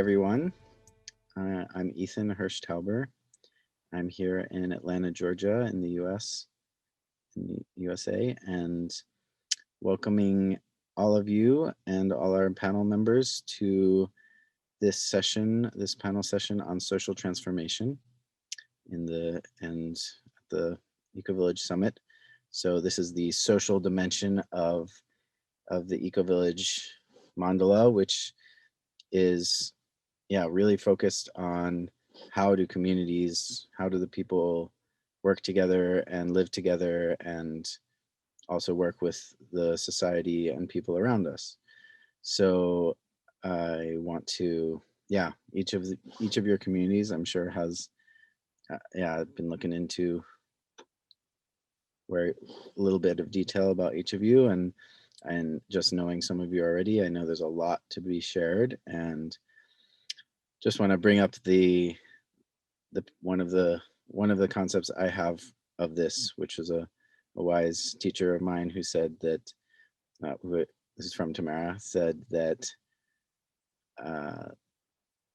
everyone. I'm Ethan Hirsch-Tauber. I'm here in Atlanta, Georgia, in the USA, and welcoming all of you and all our panel members to this panel session on social transformation at the Ecovillage Summit. So this is the social dimension of the Ecovillage mandala, which is really focused on how do the people work together and live together, and also work with the society and people around us. So I want to, each of your communities, I'm sure has, I've been looking into a little bit of detail about each of you, and just knowing some of you already, I know there's a lot to be shared, and just want to bring up the one of the concepts I have of this, which is a wise teacher of mine who said that, this is from Tamera, said that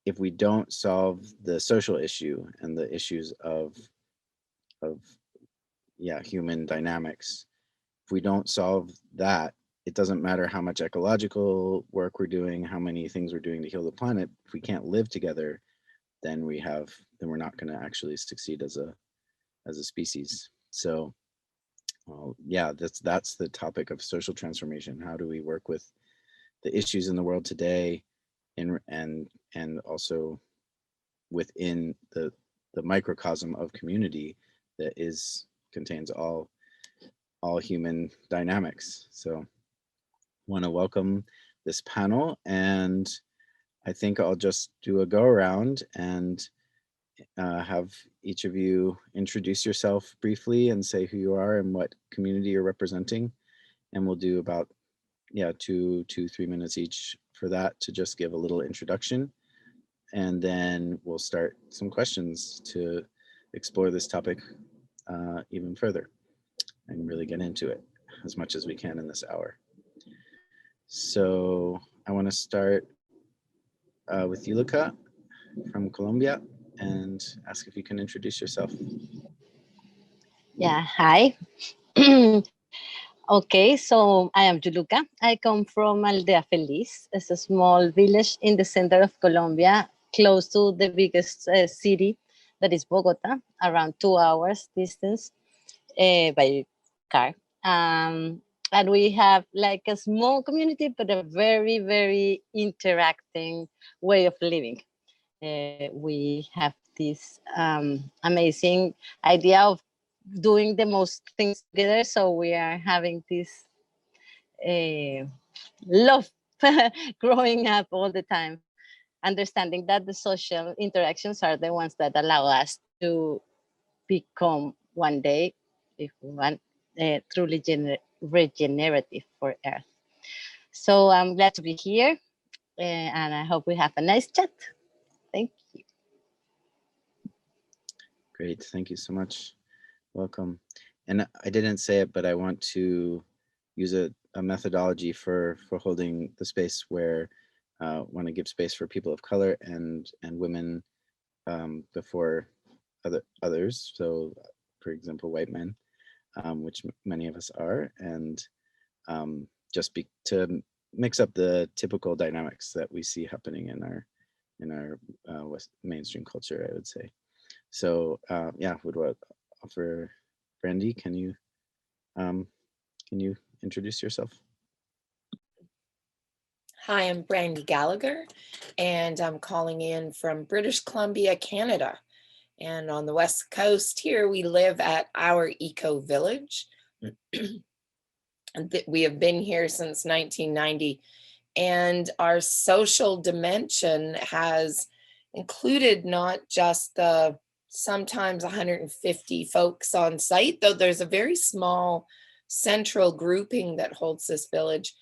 if we don't solve the social issue and the issues of human dynamics, if we don't solve that, it doesn't matter how much ecological work we're doing, how many things we're doing to heal the planet. If we can't live together, then we're not going to actually succeed as a species. So that's the topic of social transformation. How do we work with the issues in the world today, and also within the microcosm of community that contains all human dynamics. So want to welcome this panel, and I think I'll just do a go around and have each of you introduce yourself briefly and say who you are and what community you're representing. And we'll do about 2-3 minutes each for that, to just give a little introduction. And then we'll start some questions to explore this topic even further and really get into it as much as we can in this hour. So I want to start with you, Luca, from Colombia, and ask if you can introduce yourself. Yeah, hi. Okay, so I am Yuluca. I come from Aldeafeliz. It's a small village in the center of Colombia, close to the biggest city, that is Bogota, around 2 hours distance by car. And we have like a small community, but a very, very interacting way of living. We have this amazing idea of doing the most things together. So we are having this love growing up all the time, understanding that the social interactions are the ones that allow us to become one day, if we want, truly regenerative for Earth. So I'm glad to be here, and I hope we have a nice chat. Thank you. Great, thank you so much. Welcome. And I didn't say it, but I want to use a methodology for holding the space where I want to give space for people of color and women before others. So, for example, white men, which many of us are, and to mix up the typical dynamics that we see happening in our mainstream culture, I would say. So would offer Brandy, can you introduce yourself? Hi, I'm Brandy Gallagher, and I'm calling in from British Columbia, Canada. And on the West Coast here, we live at our Ecovillage. We have been here since 1990, and our social dimension has included not just the sometimes 150 folks on site, though there's a very small central grouping that holds this village.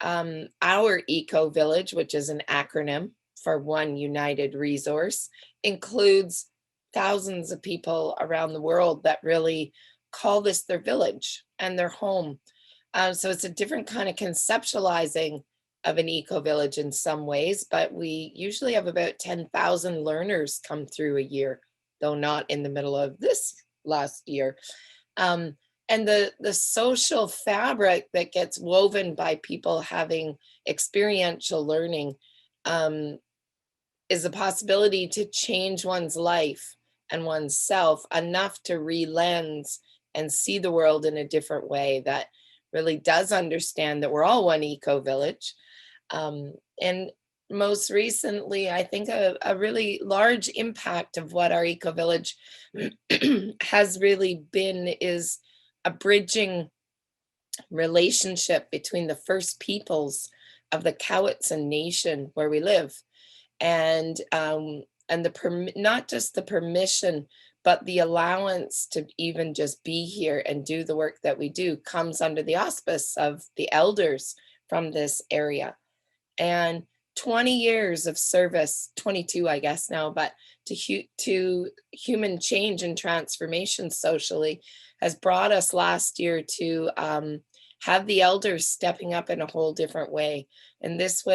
Our Ecovillage, which is an acronym for One United Resource, includes thousands of people around the world that really call this their village and their home. So it's a different kind of conceptualizing of an eco-village in some ways, but we usually have about 10,000 learners come through a year, though not in the middle of this last year. And the social fabric that gets woven by people having experiential learning is a possibility to change one's life and one's self enough to re-lens and see the world in a different way that really does understand that we're all one eco-village. And most recently, I think a really large impact of what our eco-village has really been is a bridging relationship between the first peoples of the Cowichan Nation where we live. And not just the permission, but the allowance to even just be here and do the work that we do comes under the auspice of the elders from this area. And 20 years of service, 22, I guess now, but to human change and transformation socially has brought us last year to have the elders stepping up in a whole different way. And this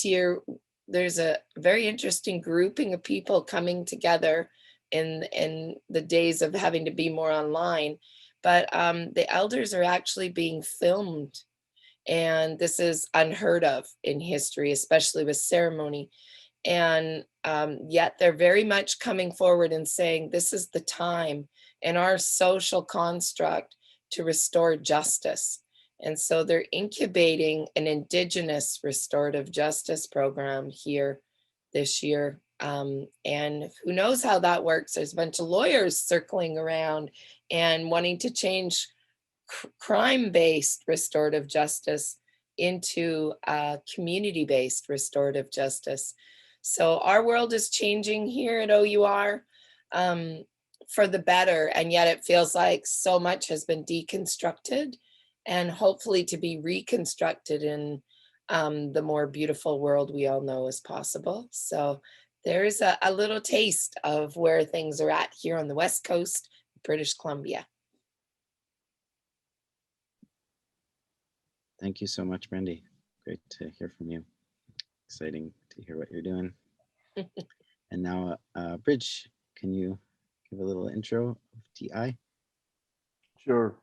year, there's a very interesting grouping of people coming together in the days of having to be more online. But the elders are actually being filmed. And this is unheard of in history, especially with ceremony. And yet they're very much coming forward and saying, this is the time in our social construct to restore justice. And so they're incubating an Indigenous restorative justice program here this year. And who knows how that works? There's a bunch of lawyers circling around and wanting to change crime-based restorative justice into community-based restorative justice. So our world is changing here at OUR for the better, and yet it feels like so much has been deconstructed and hopefully to be reconstructed in the more beautiful world we all know is possible. So there's a little taste of where things are at here on the West Coast, British Columbia. Thank you so much, Brandy. Great to hear from you. Exciting to hear what you're doing. And now, Bridge, can you give a little intro of TI? Sure.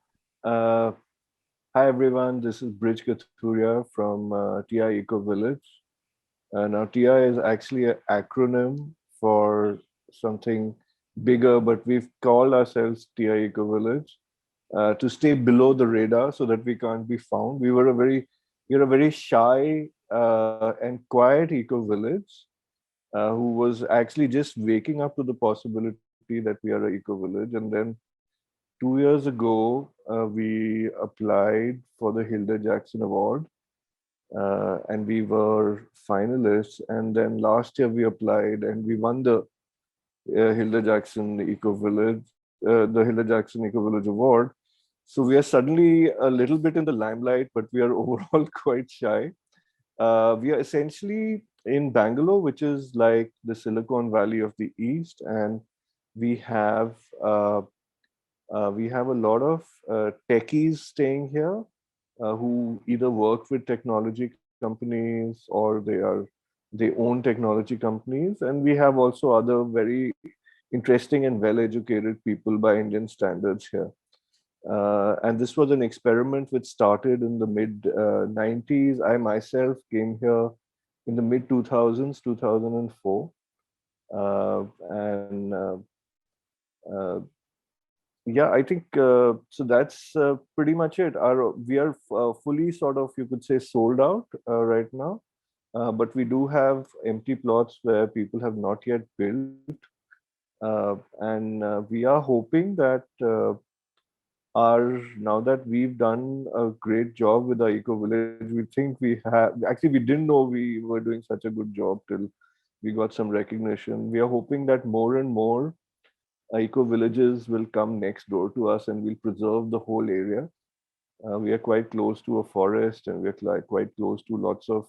Hi, everyone. This is Bridge Kathuria from TI Ecovillage. Now, TI is actually an acronym for something bigger, but we've called ourselves TI Ecovillage to stay below the radar so that we can't be found. We're a very shy and quiet eco-village who was actually just waking up to the possibility that we are an eco-village. And then 2 years ago, we applied for the Hilda Jackson Award and we were finalists. And then last year we applied and we won the Hilda Jackson Eco-Village, the Hilda Jackson Eco-Village Award. So we are suddenly a little bit in the limelight, but we are overall quite shy. We are essentially in Bangalore, which is like the Silicon Valley of the East, and we have a lot of techies staying here who either work with technology companies or they own technology companies, and we have also other very interesting and well-educated people by Indian standards here. And this was an experiment which started in the mid 90s. I myself came here in the mid 2000s, 2004. Yeah, I think so that's pretty much it. We are fully sort of, you could say, sold out right now. But we do have empty plots where people have not yet built. And we are hoping that now that we've done a great job with our eco-village, we think we didn't know we were doing such a good job till we got some recognition. We are hoping that more and more eco-villages will come next door to us and we'll preserve the whole area. We are quite close to a forest and we're quite close to lots of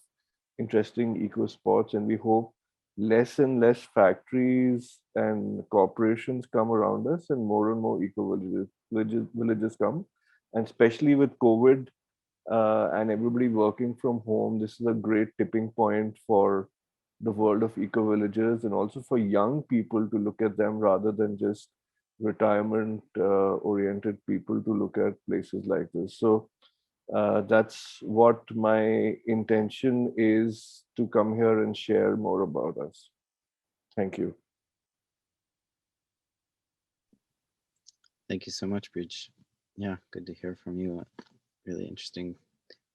interesting eco spots, and we hope less and less factories and corporations come around us and more eco villages come. And especially with COVID, and everybody working from home, this is a great tipping point for the world of eco-villages, and also for young people to look at them rather than just retirement oriented people to look at places like this. So that's what my intention is, to come here and share more about us. Thank you. Thank you so much, Bridge. Yeah, good to hear from you. Really interesting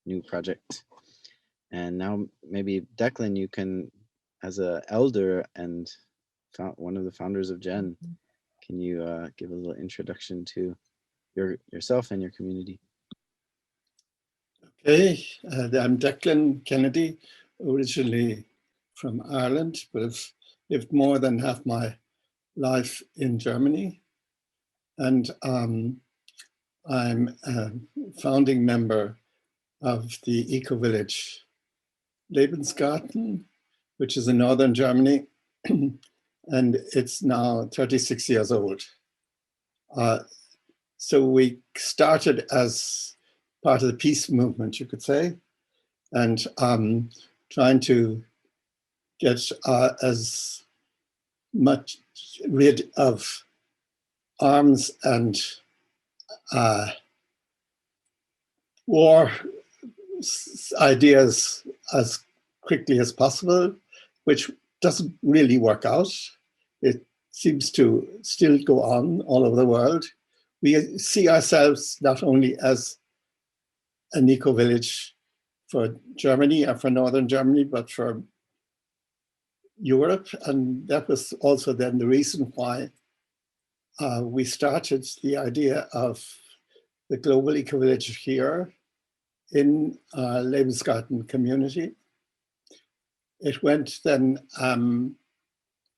new project. And now maybe Declan, you can, as an elder and one of the founders of GEN, can you give a little introduction to yourself and your community? Okay, I'm Declan Kennedy, originally from Ireland, but I've lived more than half my life in Germany. And I'm a founding member of the Ecovillage Lebensgarten, which is in northern Germany, and it's now 36 years old. So we started as part of the peace movement, you could say, and trying to get as much rid of arms and war ideas as quickly as possible, which doesn't really work out. It seems to still go on all over the world. We see ourselves not only as an eco-village for Germany and for northern Germany, but for Europe. And that was also then the reason why we started the idea of the global eco-village here in Lebensgarten community. It went then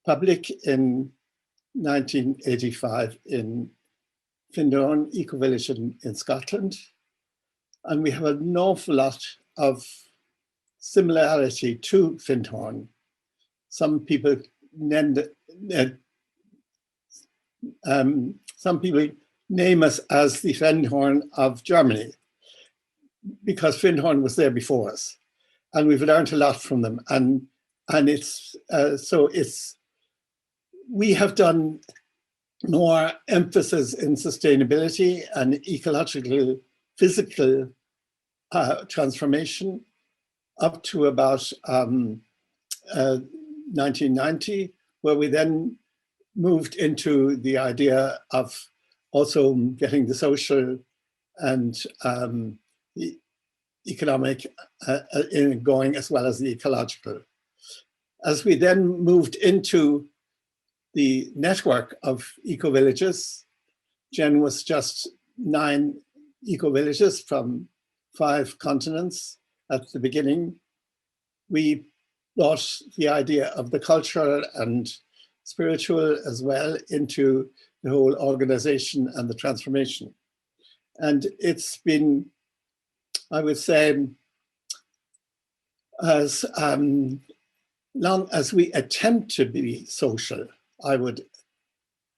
public in 1985 in Findhorn Ecovillage in Scotland. And we have an awful lot of similarity to Findhorn. Some people name us as the Findhorn of Germany, because Findhorn was there before us, and we've learned a lot from them. And it's we have done more emphasis in sustainability and ecological, physical transformation up to about 1990, where we then moved into the idea of also getting the social and the economic going, as well as the ecological. As we then moved into the network of eco-villages, GEN was just 9 eco-villages from 5 continents at the beginning. We brought the idea of the cultural and spiritual as well into the whole organization and the transformation. And it's been, I would say, as long as we attempt to be social, I would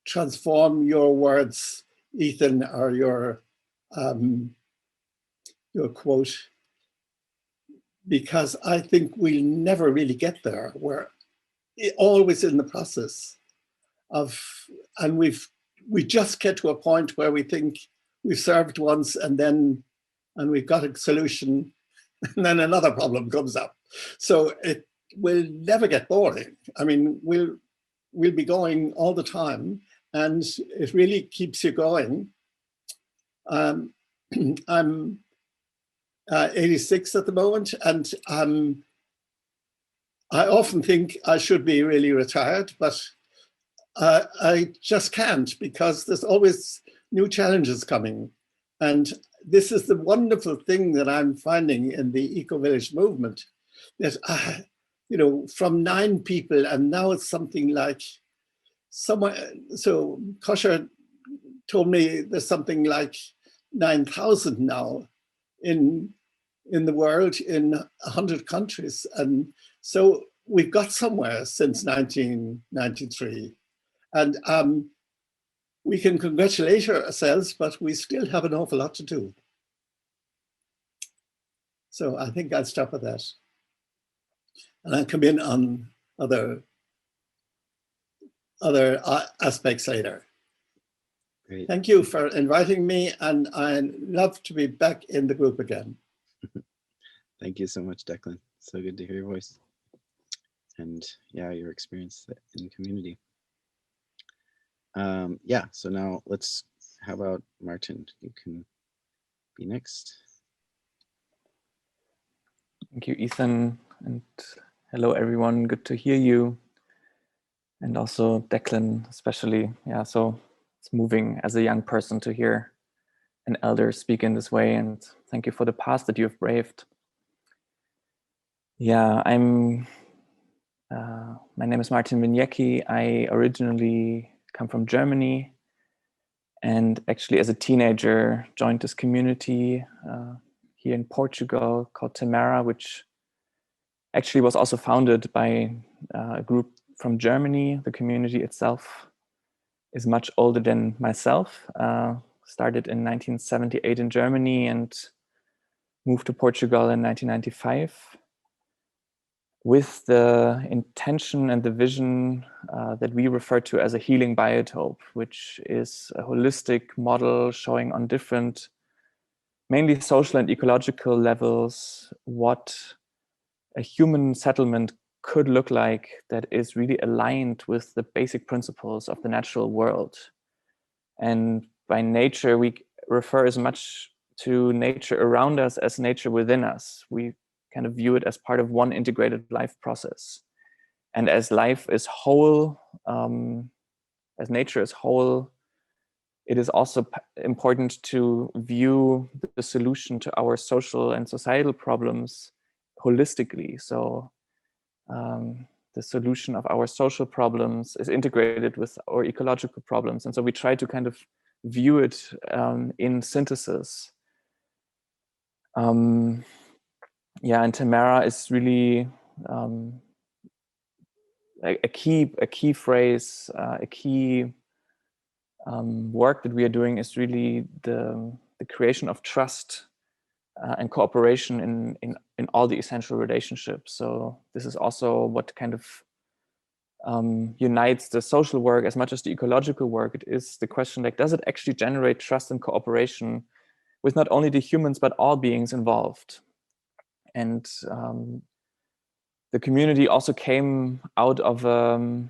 transform your words, Ethan, or your quote, because I think we'll never really get there. We're always in the process of, and we just get to a point where we think we've served once and we've got a solution, and then another problem comes up. So it will never get boring. I mean, we'll be going all the time, and it really keeps you going. I'm 86 at the moment, and I often think I should be really retired, but I just can't, because there's always new challenges coming. And this is the wonderful thing that I'm finding in the eco-village movement, that you know, from 9 people, and now it's something like somewhere. So Kosher told me there's something like 9,000 now in the world, in 100 countries. And so we've got somewhere since 1993. And we can congratulate ourselves, but we still have an awful lot to do. So I think I'll stop with that. And I'll come in on other aspects later. Great. Thank you for inviting me, and I'd love to be back in the group again. Thank you so much, Declan. So good to hear your voice. And yeah, your experience in community. Yeah, so now how about Martin? You can be next. Thank you, Ethan, and hello everyone, good to hear you. And also Declan, especially, yeah, so it's moving as a young person to hear an elder speak in this way, and thank you for the past that you've braved. Yeah, my name is Martin Wieniecki. I originally come from Germany, and actually as a teenager joined this community here in Portugal called Tamera, which actually was also founded by a group from Germany. The community itself is much older than myself. Started in 1978 in Germany and moved to Portugal in 1995 with the intention and the vision that we refer to as a healing biotope, which is a holistic model showing on different, mainly social and ecological levels, what a human settlement could look like that is really aligned with the basic principles of the natural world. And by nature, we refer as much to nature around us as nature within us. We kind of view it as part of one integrated life process. And as life is whole, as nature is whole, it is also important to view the solution to our social and societal problems holistically. So the solution of our social problems is integrated with our ecological problems. And so we try to kind of view it in synthesis. Yeah, and Tamera is really a key phrase, a key work that we are doing is really the creation of trust and cooperation in all the essential relationships. So this is also what kind of unites the social work as much as the ecological work. It is the question, like, does it actually generate trust and cooperation with not only the humans but all beings involved? And the community also came out of a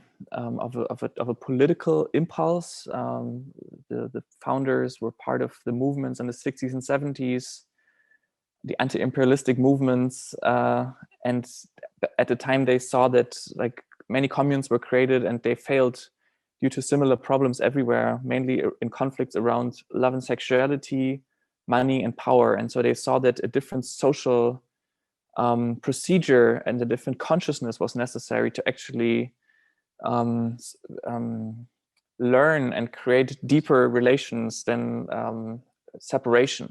political impulse. The founders were part of the movements in the 60s and 70s, the anti-imperialistic movements, and at the time they saw that like many communes were created and they failed due to similar problems everywhere, mainly in conflicts around love and sexuality, money and power. And so they saw that a different social procedure and a different consciousness was necessary to actually learn and create deeper relations than separation.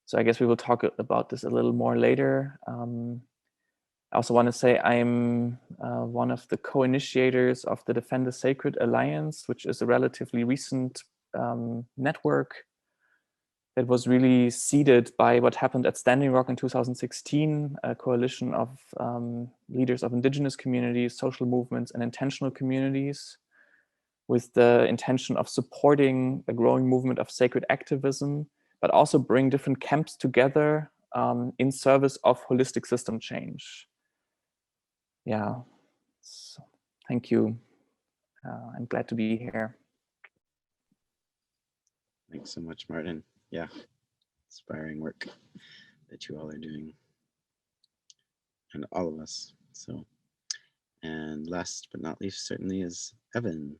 So I guess we will talk about this a little more later. I also want to say I'm one of the co-initiators of the Defend the Sacred Alliance, which is a relatively recent network that was really seeded by what happened at Standing Rock in 2016, a coalition of leaders of indigenous communities, social movements, and intentional communities, with the intention of supporting the growing movement of sacred activism, but also bring different camps together in service of holistic system change. Yeah, so, thank you. I'm glad to be here. Thanks so much, Martin. Yeah, inspiring work that you all are doing, and all of us. So, and last but not least, certainly, is Evan.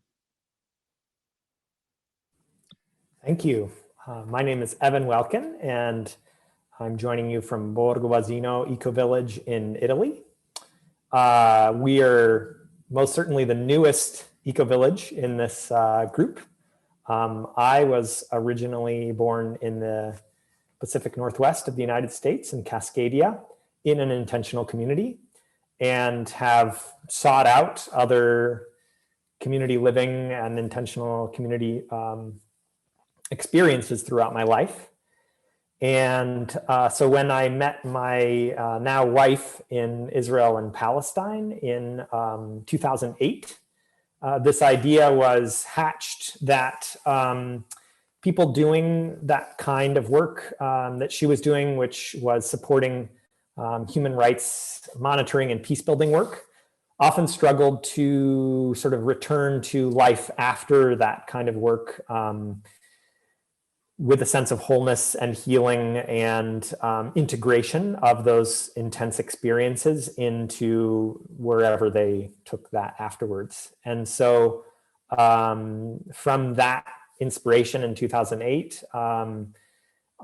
Thank you. My name is Evan Welkin, and I'm joining you from Borgo, Basino Ecovillage in Italy. We are most certainly the newest ecovillage in this group. I was originally born in the Pacific Northwest of the United States in Cascadia in an intentional community, and have sought out other community living and intentional community experiences throughout my life. And so when I met my now wife in Israel and Palestine in 2008, this idea was hatched that people doing that kind of work that she was doing, which was supporting human rights monitoring and peace building work, often struggled to sort of return to life after that kind of work with a sense of wholeness and healing and integration of those intense experiences into wherever they took that afterwards. And so from that inspiration in 2008,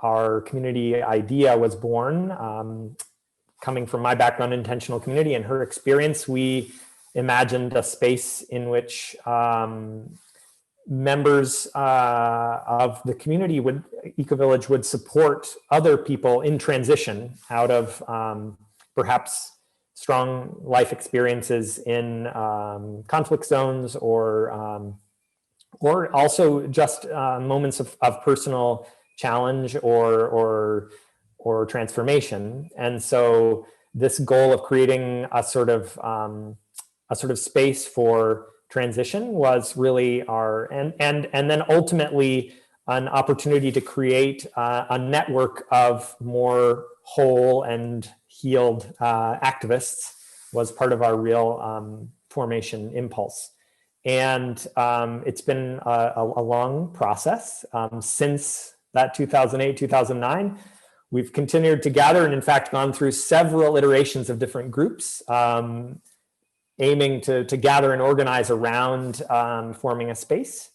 our community idea was born. Coming from my background in intentional community and her experience, we imagined a space in which members of the community Ecovillage would support other people in transition out of perhaps strong life experiences in conflict zones or also just moments of personal challenge or transformation. And so this goal of creating a sort of space for transition was really and then ultimately an opportunity to create a network of more whole and healed activists was part of our real formation impulse. And it's been a long process. Since that 2008, 2009, we've continued to gather and in fact gone through several iterations of different groups, aiming to gather and organize around forming a space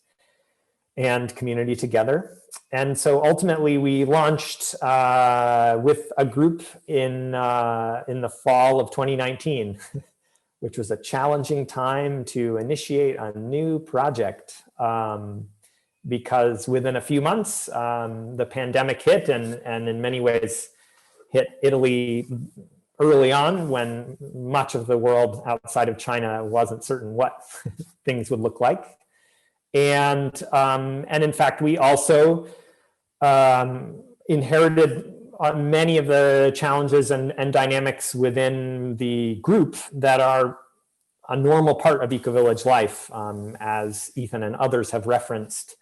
and community together. And so ultimately we launched with a group in the fall of 2019, which was a challenging time to initiate a new project because within a few months, the pandemic hit and in many ways hit Italy early on when much of the world outside of China wasn't certain what things would look like. And in fact, we also inherited many of the challenges and dynamics within the group that are a normal part of Ecovillage life, as Ethan and others have referenced.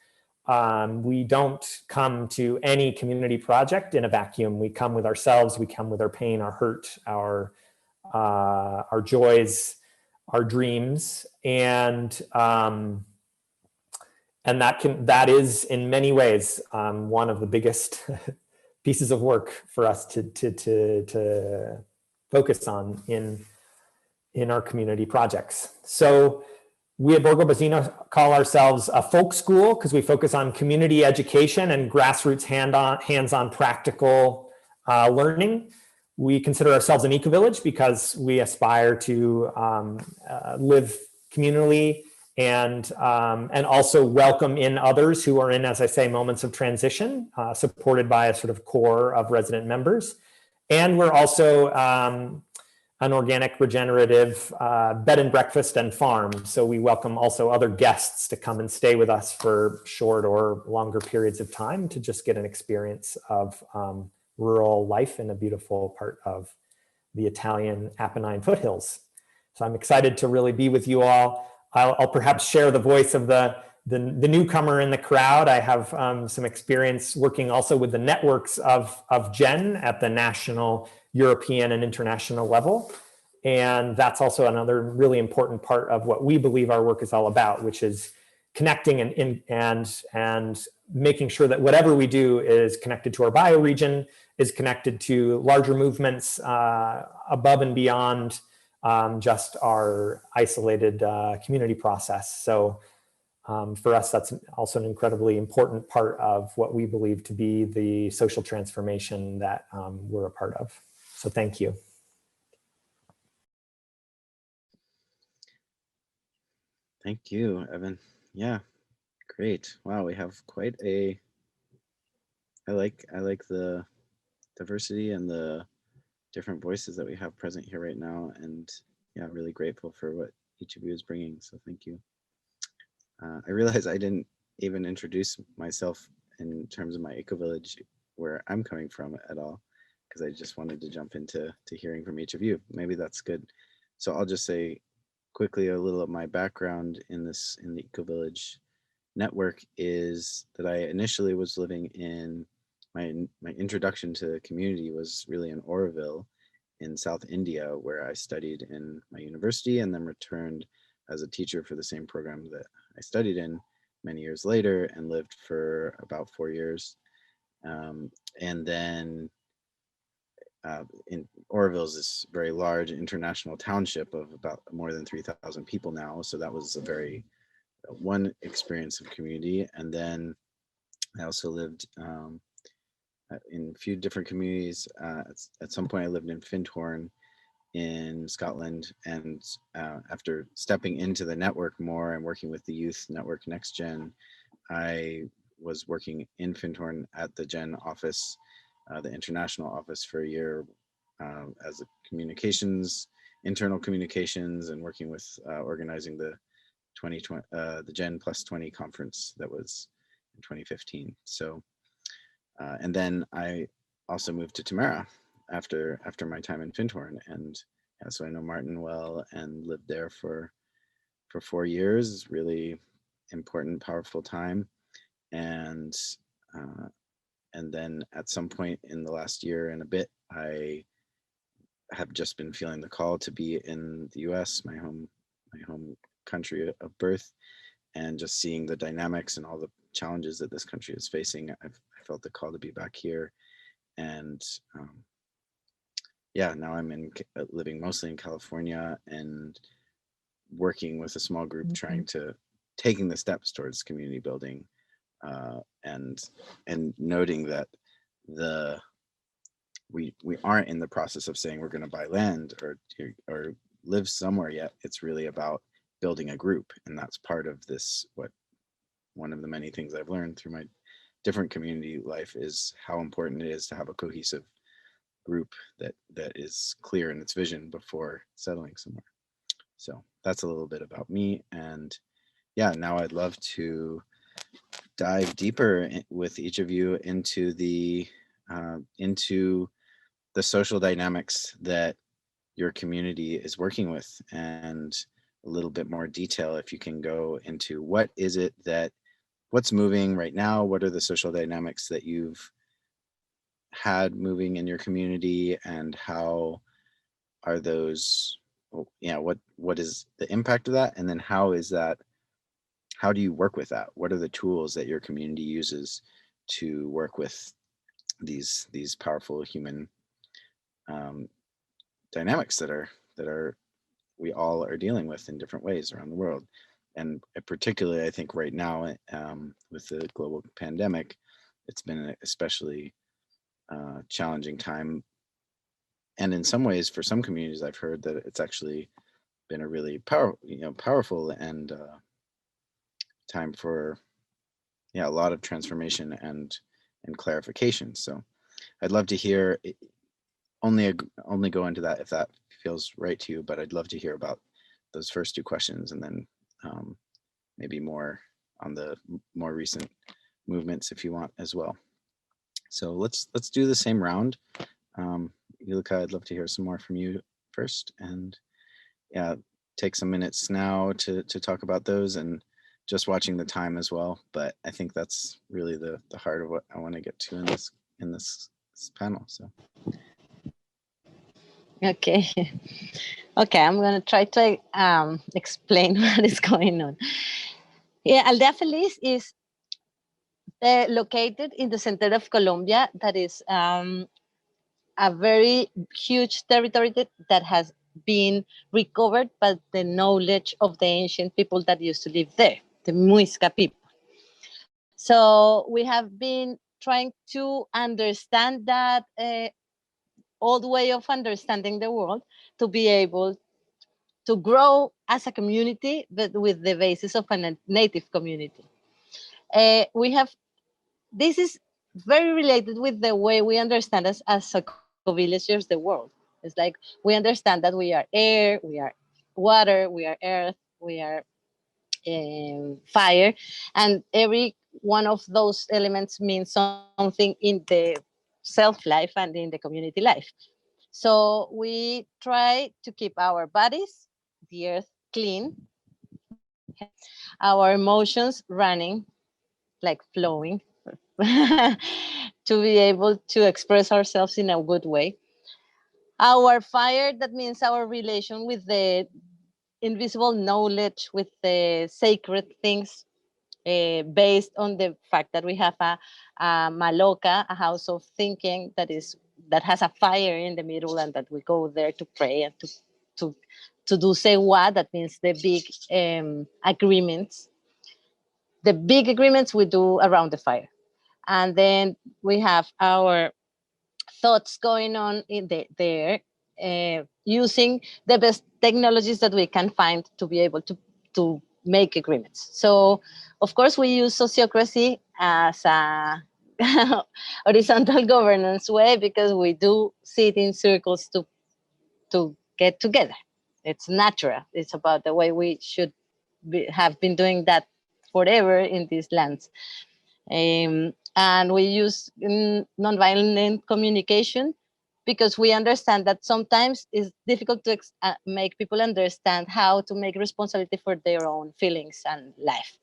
We don't come to any community project in a vacuum. We come with ourselves, we come with our pain, our hurt, our joys, our dreams, and that is in many ways one of the biggest pieces of work for us to focus on in our community projects. So we at Borgo Basino call ourselves a folk school because we focus on community education and grassroots hands-on practical learning. We consider ourselves an eco-village because we aspire to live communally and also welcome in others who are in, as I say, moments of transition, supported by a sort of core of resident members. And we're also an organic, regenerative bed and breakfast and farm. So we welcome also other guests to come and stay with us for short or longer periods of time to just get an experience of rural life in a beautiful part of the Italian Apennine foothills. So I'm excited to really be with you all. I'll perhaps share the voice of the newcomer in the crowd. I have some experience working also with the networks of GEN at the national, European, and international level. And that's also another really important part of what we believe our work is all about, which is connecting and making sure that whatever we do is connected to our bioregion, is connected to larger movements above and beyond just our isolated community process. So for us, that's also an incredibly important part of what we believe to be the social transformation that we're a part of. So thank you. Thank you, Evan. Yeah, great. Wow, we have quite a, I like the diversity and the different voices that we have present here right now. And yeah, really grateful for what each of you is bringing. So thank you. I realize I didn't even introduce myself in terms of my Ecovillage where I'm coming from at all, because I just wanted to jump into hearing from each of you. Maybe that's good. So I'll just say quickly a little of my background in the Ecovillage network is that I initially was living in my introduction to the community was really in Auroville in South India, where I studied in my university and then returned as a teacher for the same program that I studied in many years later, and lived for about 4 years. And then in Auroville is this very large international township of about more than 3,000 people now. So that was a very one experience of community. And then I also lived in a few different communities. At some point I lived in Findhorn in Scotland, and after stepping into the network more and working with the youth network Next Gen, I was working in Findhorn at the Gen office, the international office, for a year as a internal communications, and working with organizing the 2020 the Gen Plus 20 conference that was in 2015. So and then I also moved to Tamera after my time in Findhorn, and yeah, so I know Martin well and lived there for 4 years. Really important, powerful time. And then at some point in the last year and a bit, I have just been feeling the call to be in the US, my home country of birth, and just seeing the dynamics and all the challenges that this country is facing. I felt the call to be back here. And yeah, now I'm living mostly in California and working with a small group, trying to taking the steps towards community building, and noting that we aren't in the process of saying we're going to buy land or live somewhere yet. It's really about building a group, and that's part of this. One of the many things I've learned through my different community life is how important it is to have a cohesive group that is clear in its vision before settling somewhere. So that's a little bit about me. And yeah, now I'd love to dive deeper with each of you into the social dynamics that your community is working with, and a little bit more detail, if you can go into what's moving right now, what are the social dynamics that you've had moving in your community, and how are those, what is the impact of that, and then how do you work with that? What are the tools that your community uses to work with these powerful human dynamics that we all are dealing with in different ways around the world? And particularly, I think right now, with the global pandemic, it's been an especially challenging time. And in some ways, for some communities, I've heard that it's actually been a really powerful and time for a lot of transformation and clarification. So I'd love to hear, only go into that if that feels right to you, but I'd love to hear about those first two questions, and then maybe more on the more recent movements if you want as well. So let's do the same round. Yulika, I'd love to hear some more from you first, and yeah, take some minutes now to talk about those, and just watching the time as well. But I think that's really the heart of what I want to get to in this panel. So. Okay. Okay, I'm going to try to explain what is going on. Yeah, Aldeafeliz is located in the center of Colombia. That is a very huge territory that has been recovered by the knowledge of the ancient people that used to live there, the Muisca people. So we have been trying to understand that old way of understanding the world, to be able to grow as a community, but with the basis of a native community. This is very related with the way we understand us as eco-villagers the world. It's like we understand that we are air, we are water, we are earth, we are fire, and every one of those elements means something in the self-life and in the community life. So we try to keep our bodies, the earth, clean, our emotions running, like flowing, to be able to express ourselves in a good way. Our fire, that means our relation with the invisible knowledge, with the sacred things, based on the fact that we have a maloca, a house of thinking that has a fire in the middle, and that we go there to pray and to do sewa. That means the big agreements. The big agreements we do around the fire. And then we have our thoughts going on in there, using the best technologies that we can find to be able to make agreements. So, of course, we use sociocracy as a horizontal governance way, because we do sit in circles to get together. It's natural. It's about the way we should have been doing that forever in these lands. And we use nonviolent communication, because we understand that sometimes it's difficult to make people understand how to make responsibility for their own feelings and life.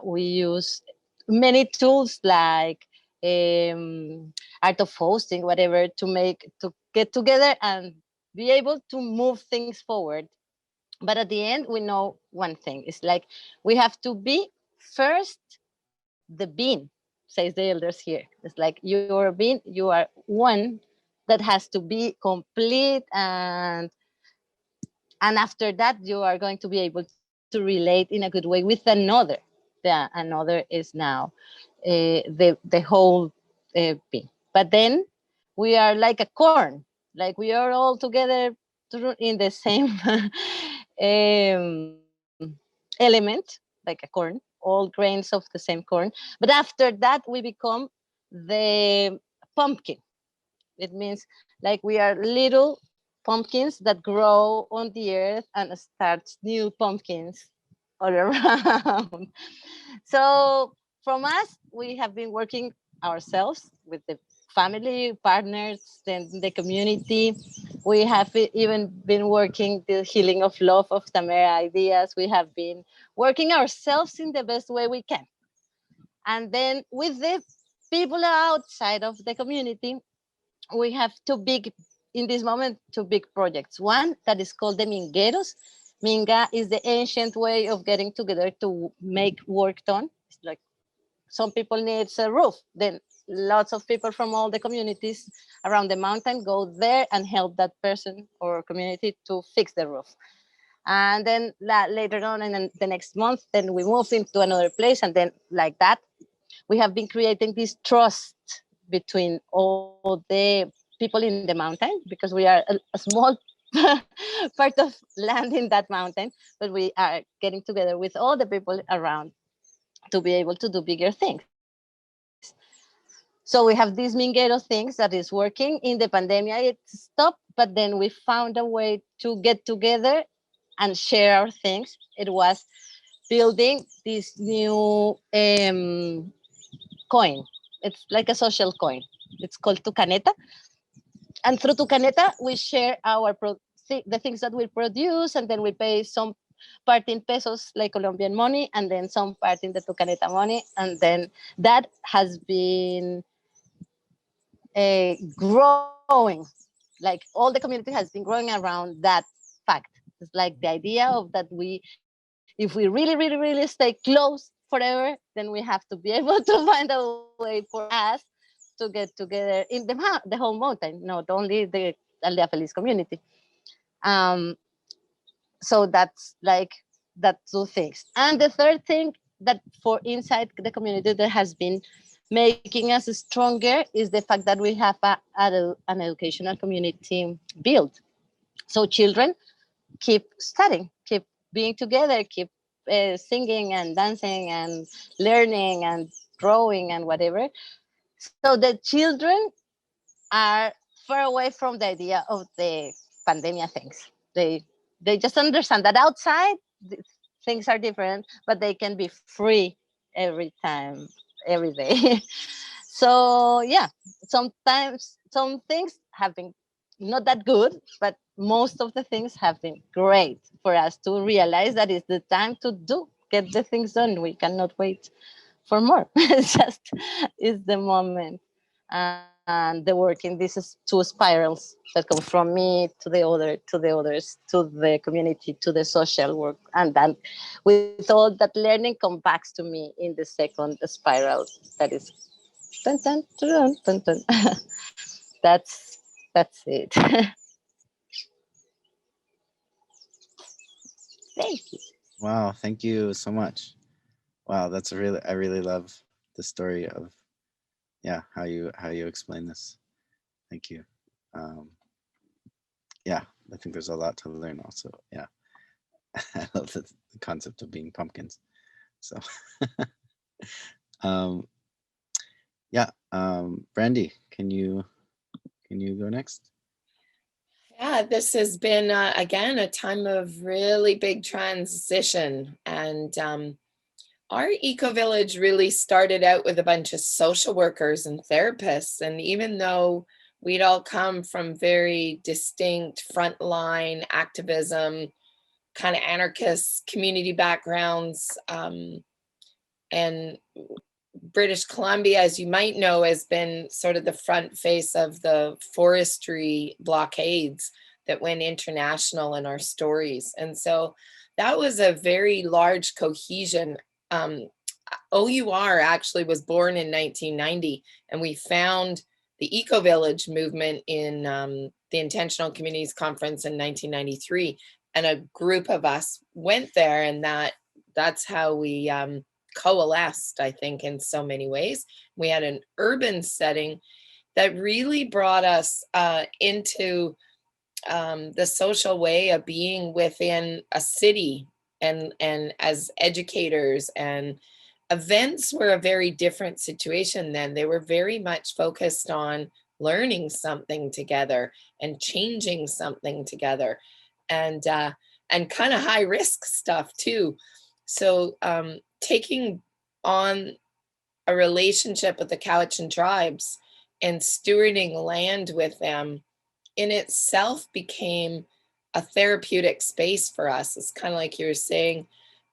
We use many tools like art of hosting, whatever, to get together and be able to move things forward. But at the end, we know one thing. It's like we have to be first the being, says the elders here. It's like you're a being, you are one that has to be complete, and after that you are going to be able to relate in a good way with another. The another is now the whole being. But then we are like a corn, like we are all together in the same element, like a corn, all grains of the same corn. But after that, we become the pumpkin. It means like we are little pumpkins that grow on the earth and starts new pumpkins all around. So from us, we have been working ourselves with the family partners, then the community. We have even been working the healing of love of Tamera ideas. We have been working ourselves in the best way we can. And then with the people outside of the community, we have in this moment, two big projects. One that is called the Mingueros. Minga is the ancient way of getting together to make work done. It's like some people need a roof. Then lots of people from all the communities around the mountain go there and help that person or community to fix the roof. And then later on in the next month, then we move into another place. And then like that, we have been creating this trust between all the people in the mountain, because we are a small part of land in that mountain, but we are getting together with all the people around to be able to do bigger things. So we have these Minguero things that is working. In the pandemic, it stopped, but then we found a way to get together and share our things. It was building this new coin. It's like a social coin. It's called Tucaneta. And through Tucaneta, we share the things that we produce, and then we pay some part in pesos, like Colombian money, and then some part in the Tucaneta money. And then that has been growing. Like all the community has been growing around that fact. It's like the idea of that if we really, really, really stay close forever, then we have to be able to find a way for us to get together in the whole mountain, not only the Aldeafeliz community. So that's like that two things. And the third thing that for inside the community that has been making us stronger is the fact that we have an educational community built. So children keep studying, keep being together, keep singing and dancing and learning and growing and whatever. So the children are far away from the idea of the pandemic things. They just understand that outside things are different, but they can be free every time, every day. So yeah, sometimes some things have been not that good, but most of the things have been great for us to realize that it's the time to get the things done. We cannot wait for more. It's just is the moment. And the work in these two spirals that come from me to the other, to the others, to the community, to the social work. And then with all that learning come back to me in the second spiral that is dun, dun, dun, dun, dun. That's it. Thank you. Wow, thank you so much. Wow, that's a really, I really love the story of, yeah, how you explain this. Thank you. Yeah, I think there's a lot to learn also. Yeah, I love the concept of being pumpkins. So, yeah, Brandy, can you go next? Yeah, this has been, again, a time of really big transition. And our eco-village really started out with a bunch of social workers and therapists. And even though we'd all come from very distinct frontline activism, kind of anarchist community backgrounds, and British Columbia, as you might know, has been sort of the front face of the forestry blockades that went international in our stories. And so that was a very large cohesion. OUR actually was born in 1990, and we found the Ecovillage movement in the Intentional Communities Conference in 1993. And a group of us went there, and that's how we coalesced, I think, in so many ways. We had an urban setting that really brought us into the social way of being within a city, and as educators. And events were a very different situation then. They were very much focused on learning something together and changing something together, and kind of high risk stuff too. So taking on a relationship with the Cowichan tribes and stewarding land with them in itself became a therapeutic space for us. It's kind of like you were saying,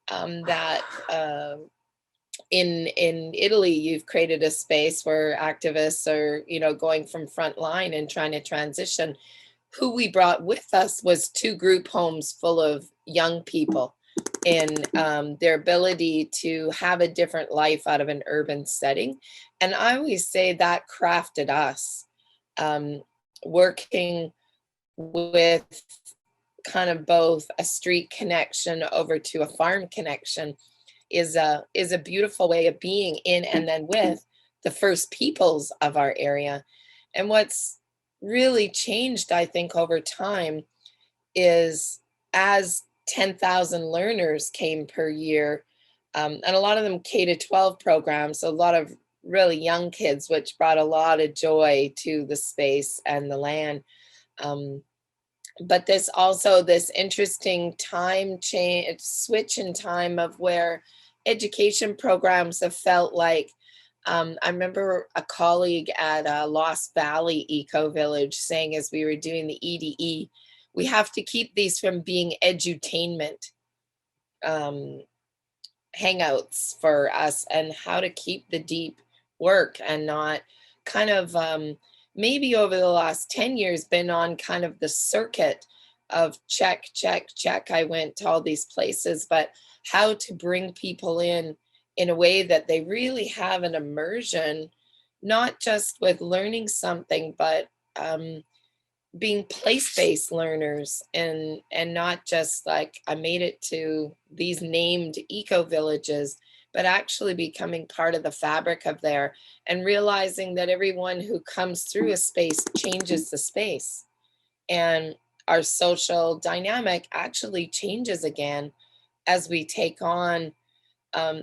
that in Italy, you've created a space where activists are, going from front line and trying to transition. Who we brought with us was 2 group homes full of young people, in their ability to have a different life out of an urban setting. And I always say that crafted us, working with kind of both a street connection over to a farm connection is a beautiful way of being in and then with the first peoples of our area. And what's really changed, I think, over time is as 10,000 learners came per year, and a lot of them K-12 programs, so a lot of really young kids, which brought a lot of joy to the space and the land. But this interesting time change, switch in time of where education programs have felt like, I remember a colleague at Lost Valley Ecovillage saying, as we were doing the EDE, we have to keep these from being edutainment hangouts for us, and how to keep the deep work and not kind of maybe over the last 10 years been on kind of the circuit of check, check, check. I went to all these places, but how to bring people in a way that they really have an immersion, not just with learning something, but being place-based learners, and not just like I made it to these named eco-villages, but actually becoming part of the fabric of there, and realizing that everyone who comes through a space changes the space, and our social dynamic actually changes again as we take on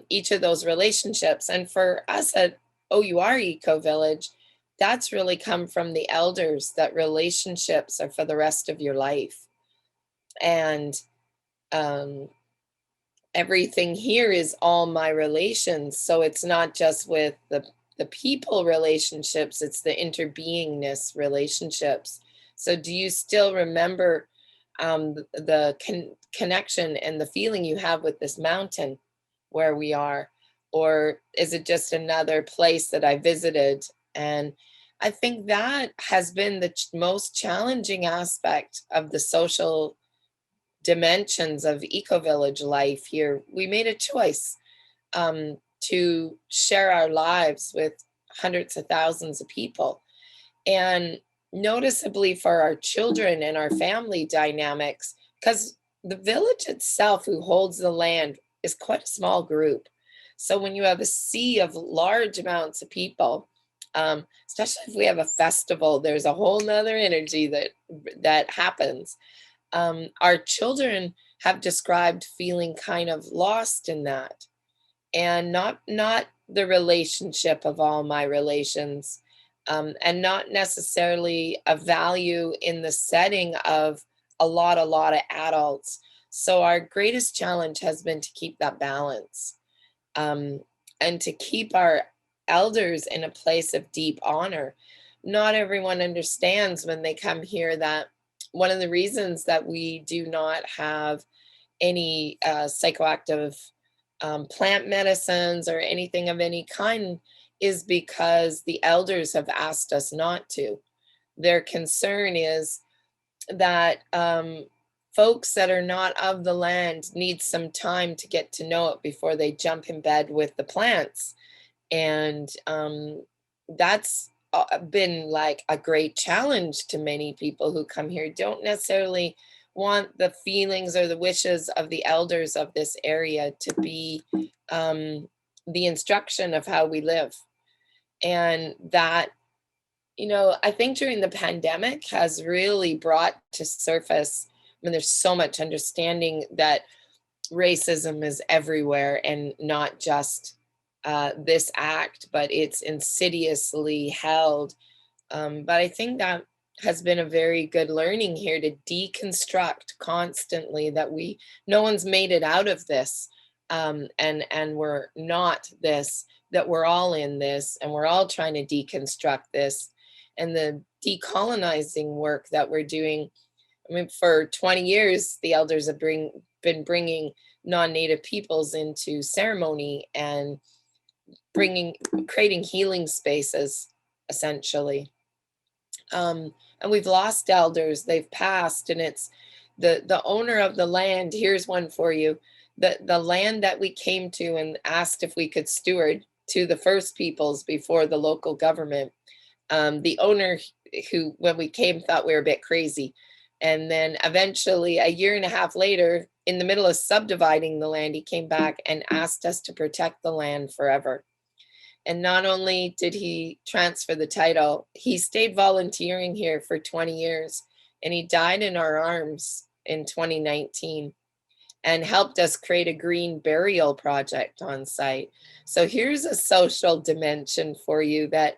each of those relationships. And for us at OUR Eco Village, that's really come from the elders, that relationships are for the rest of your life. And everything here is all my relations. So it's not just with the people relationships, it's the interbeingness relationships. So do you still remember the connection and the feeling you have with this mountain where we are? Or is it just another place that I visited? And I think that has been the most challenging aspect of the social dimensions of eco-village life here. We made a choice to share our lives with hundreds of thousands of people. And noticeably for our children and our family dynamics, because the village itself who holds the land is quite a small group. So when you have a sea of large amounts of people, especially if we have a festival, there's a whole nother energy that happens. Our children have described feeling kind of lost in that, and not the relationship of all my relations, and not necessarily a value in the setting of a lot of adults. So our greatest challenge has been to keep that balance, and to keep our elders in a place of deep honor. Not everyone understands when they come here that one of the reasons that we do not have any psychoactive plant medicines or anything of any kind is because the elders have asked us not to. Their concern is that folks that are not of the land need some time to get to know it before they jump in bed with the plants. And that's been like a great challenge to many people who come here. Don't necessarily want the feelings or the wishes of the elders of this area to be the instruction of how we live. And that, you know, I think during the pandemic has really brought to surface, I mean, there's so much understanding that racism is everywhere, and not just this act, but it's insidiously held. But I think that has been a very good learning here to deconstruct constantly that no one's made it out of this, and we're not this, that we're all in this, and we're all trying to deconstruct this. And the decolonizing work that we're doing, I mean, for 20 years, the elders have been bringing non-native peoples into ceremony and creating healing spaces, essentially. And we've lost elders, they've passed, and it's the owner of the land. Here's one for you. The land that we came to and asked if we could steward to the first peoples before the local government. The owner who, when we came, thought we were a bit crazy. And then eventually, a year and a half later, in the middle of subdividing the land, he came back and asked us to protect the land forever. And not only did he transfer the title, he stayed volunteering here for 20 years. And he died in our arms in 2019 and helped us create a green burial project on site. So here's a social dimension for you that,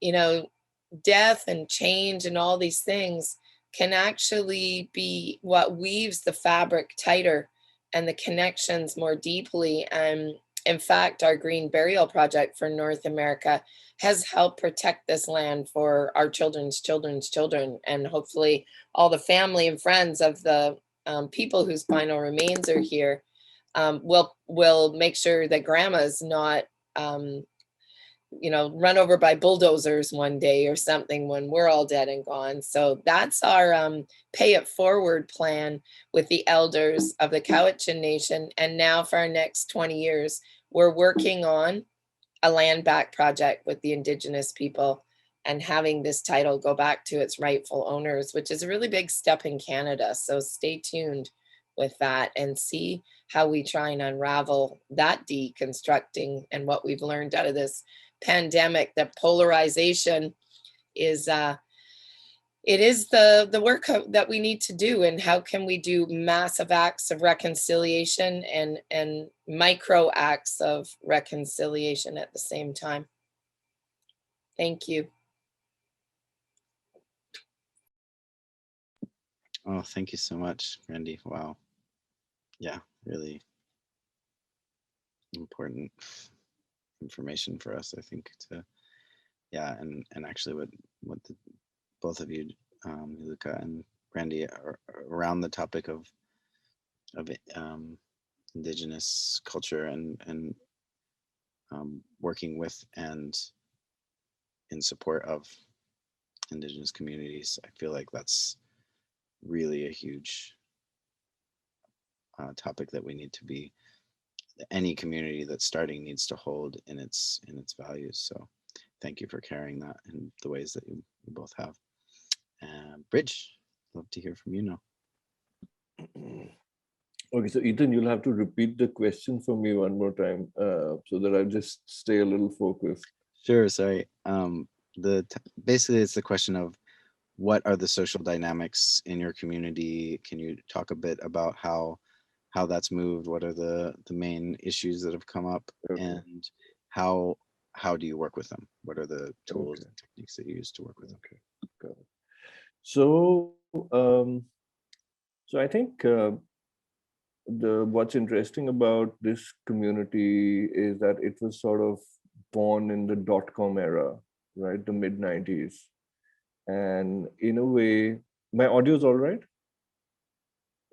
you know, death and change and all these things can actually be what weaves the fabric tighter and the connections more deeply. And in fact, our Green Burial Project for North America has helped protect this land for our children's children's children, and hopefully all the family and friends of the people whose final remains are here will make sure that grandma's not you know, run over by bulldozers one day or something when we're all dead and gone. So that's our pay it forward plan with the elders of the Cowichan Nation. And now for our next 20 years, we're working on a land back project with the Indigenous people and having this title go back to its rightful owners, which is a really big step in Canada. So stay tuned with that and see how we try and unravel that deconstructing and what we've learned out of this pandemic. That polarization is it is the work that we need to do, and how can we do massive acts of reconciliation and micro acts of reconciliation at the same time. Thank you. Oh, thank you so much, Randy. Wow. Yeah, really important information for us, I think, to, yeah, and actually what both of you, Luca and Brandy, are around the topic of indigenous culture and working with and in support of indigenous communities. I feel like that's really a huge topic that we need to be, any community that's starting needs to hold in its values. So thank you for carrying that in the ways that you both have. Bridge, love to hear from you now. Okay, so Ethan, you'll have to repeat the question for me one more time so that I just stay a little focused. Sure, sorry. Basically it's the question of what are the social dynamics in your community? Can you talk a bit about how that's moved? What are the main issues that have come up, Okay. and how do you work with them? What are the tools Okay. and techniques that you use to work with them? Okay, got it. So, so I think what's interesting about this community is that it was sort of born in the .com era, right? The mid-90s. And in a way, my audio is all right?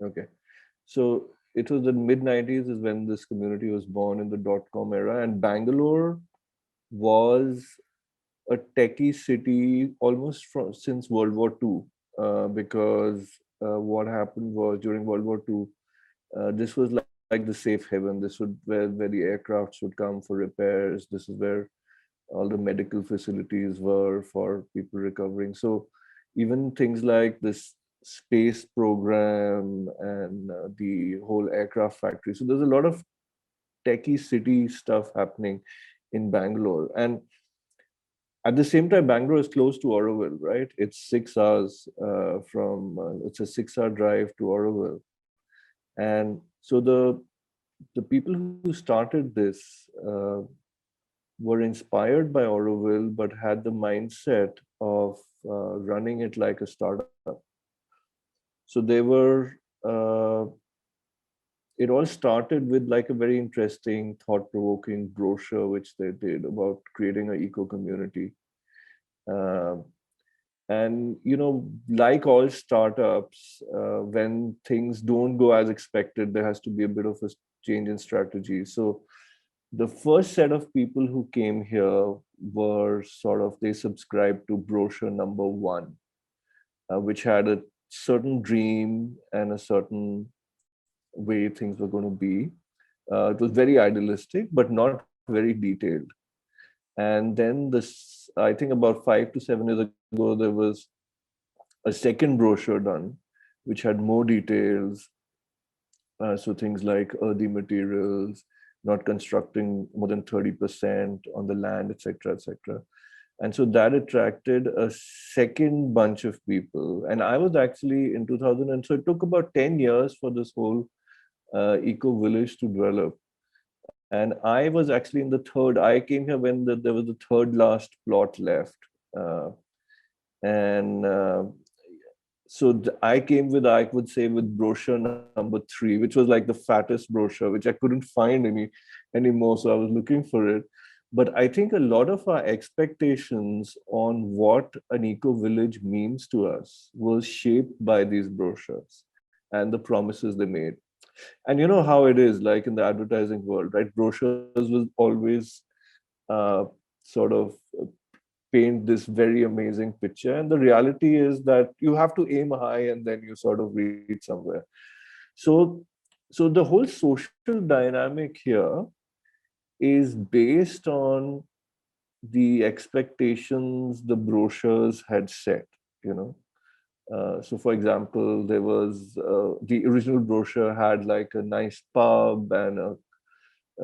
Okay. So it was the mid-90s is when this community was born in the .com era, and Bangalore was a techie city almost since World War II, because what happened was during World War II, this was like the safe haven. This would where the aircrafts would come for repairs. This is where all the medical facilities were for people recovering. So even things like this space program and the whole aircraft factory. So there's a lot of techie city stuff happening in Bangalore. And at the same time, Bangalore is close to Auroville, right? It's 6 hours it's a 6-hour drive to Auroville. And so the people who started this were inspired by Auroville, but had the mindset of running it like a startup. So they were, it all started with like a very interesting, thought-provoking brochure, which they did about creating an eco community. And, you know, like all startups, when things don't go as expected, there has to be a bit of a change in strategy. So the first set of people who came here were sort of, they subscribed to brochure number 1, which had a certain dream and a certain way things were going to be. It was very idealistic, but not very detailed. And then this, I think about 5 to 7 years ago, there was a second brochure done, which had more details. So things like earthy materials, not constructing more than 30% on the land, etc., etc. And so that attracted a second bunch of people. And I was actually in 2000, and so it took about 10 years for this whole eco-village to develop. And I was actually in the third, I came here when there was the third last plot left. So I came with, I would say, with brochure number 3, which was like the fattest brochure, which I couldn't find anymore. So I was looking for it. But I think a lot of our expectations on what an eco-village means to us was shaped by these brochures and the promises they made. And you know how it is, like in the advertising world, right? Brochures will always sort of paint this very amazing picture. And the reality is that you have to aim high and then you sort of reach somewhere. So the whole social dynamic here is based on the expectations the brochures had set, you know. So for example, there was the original brochure had like a nice pub and a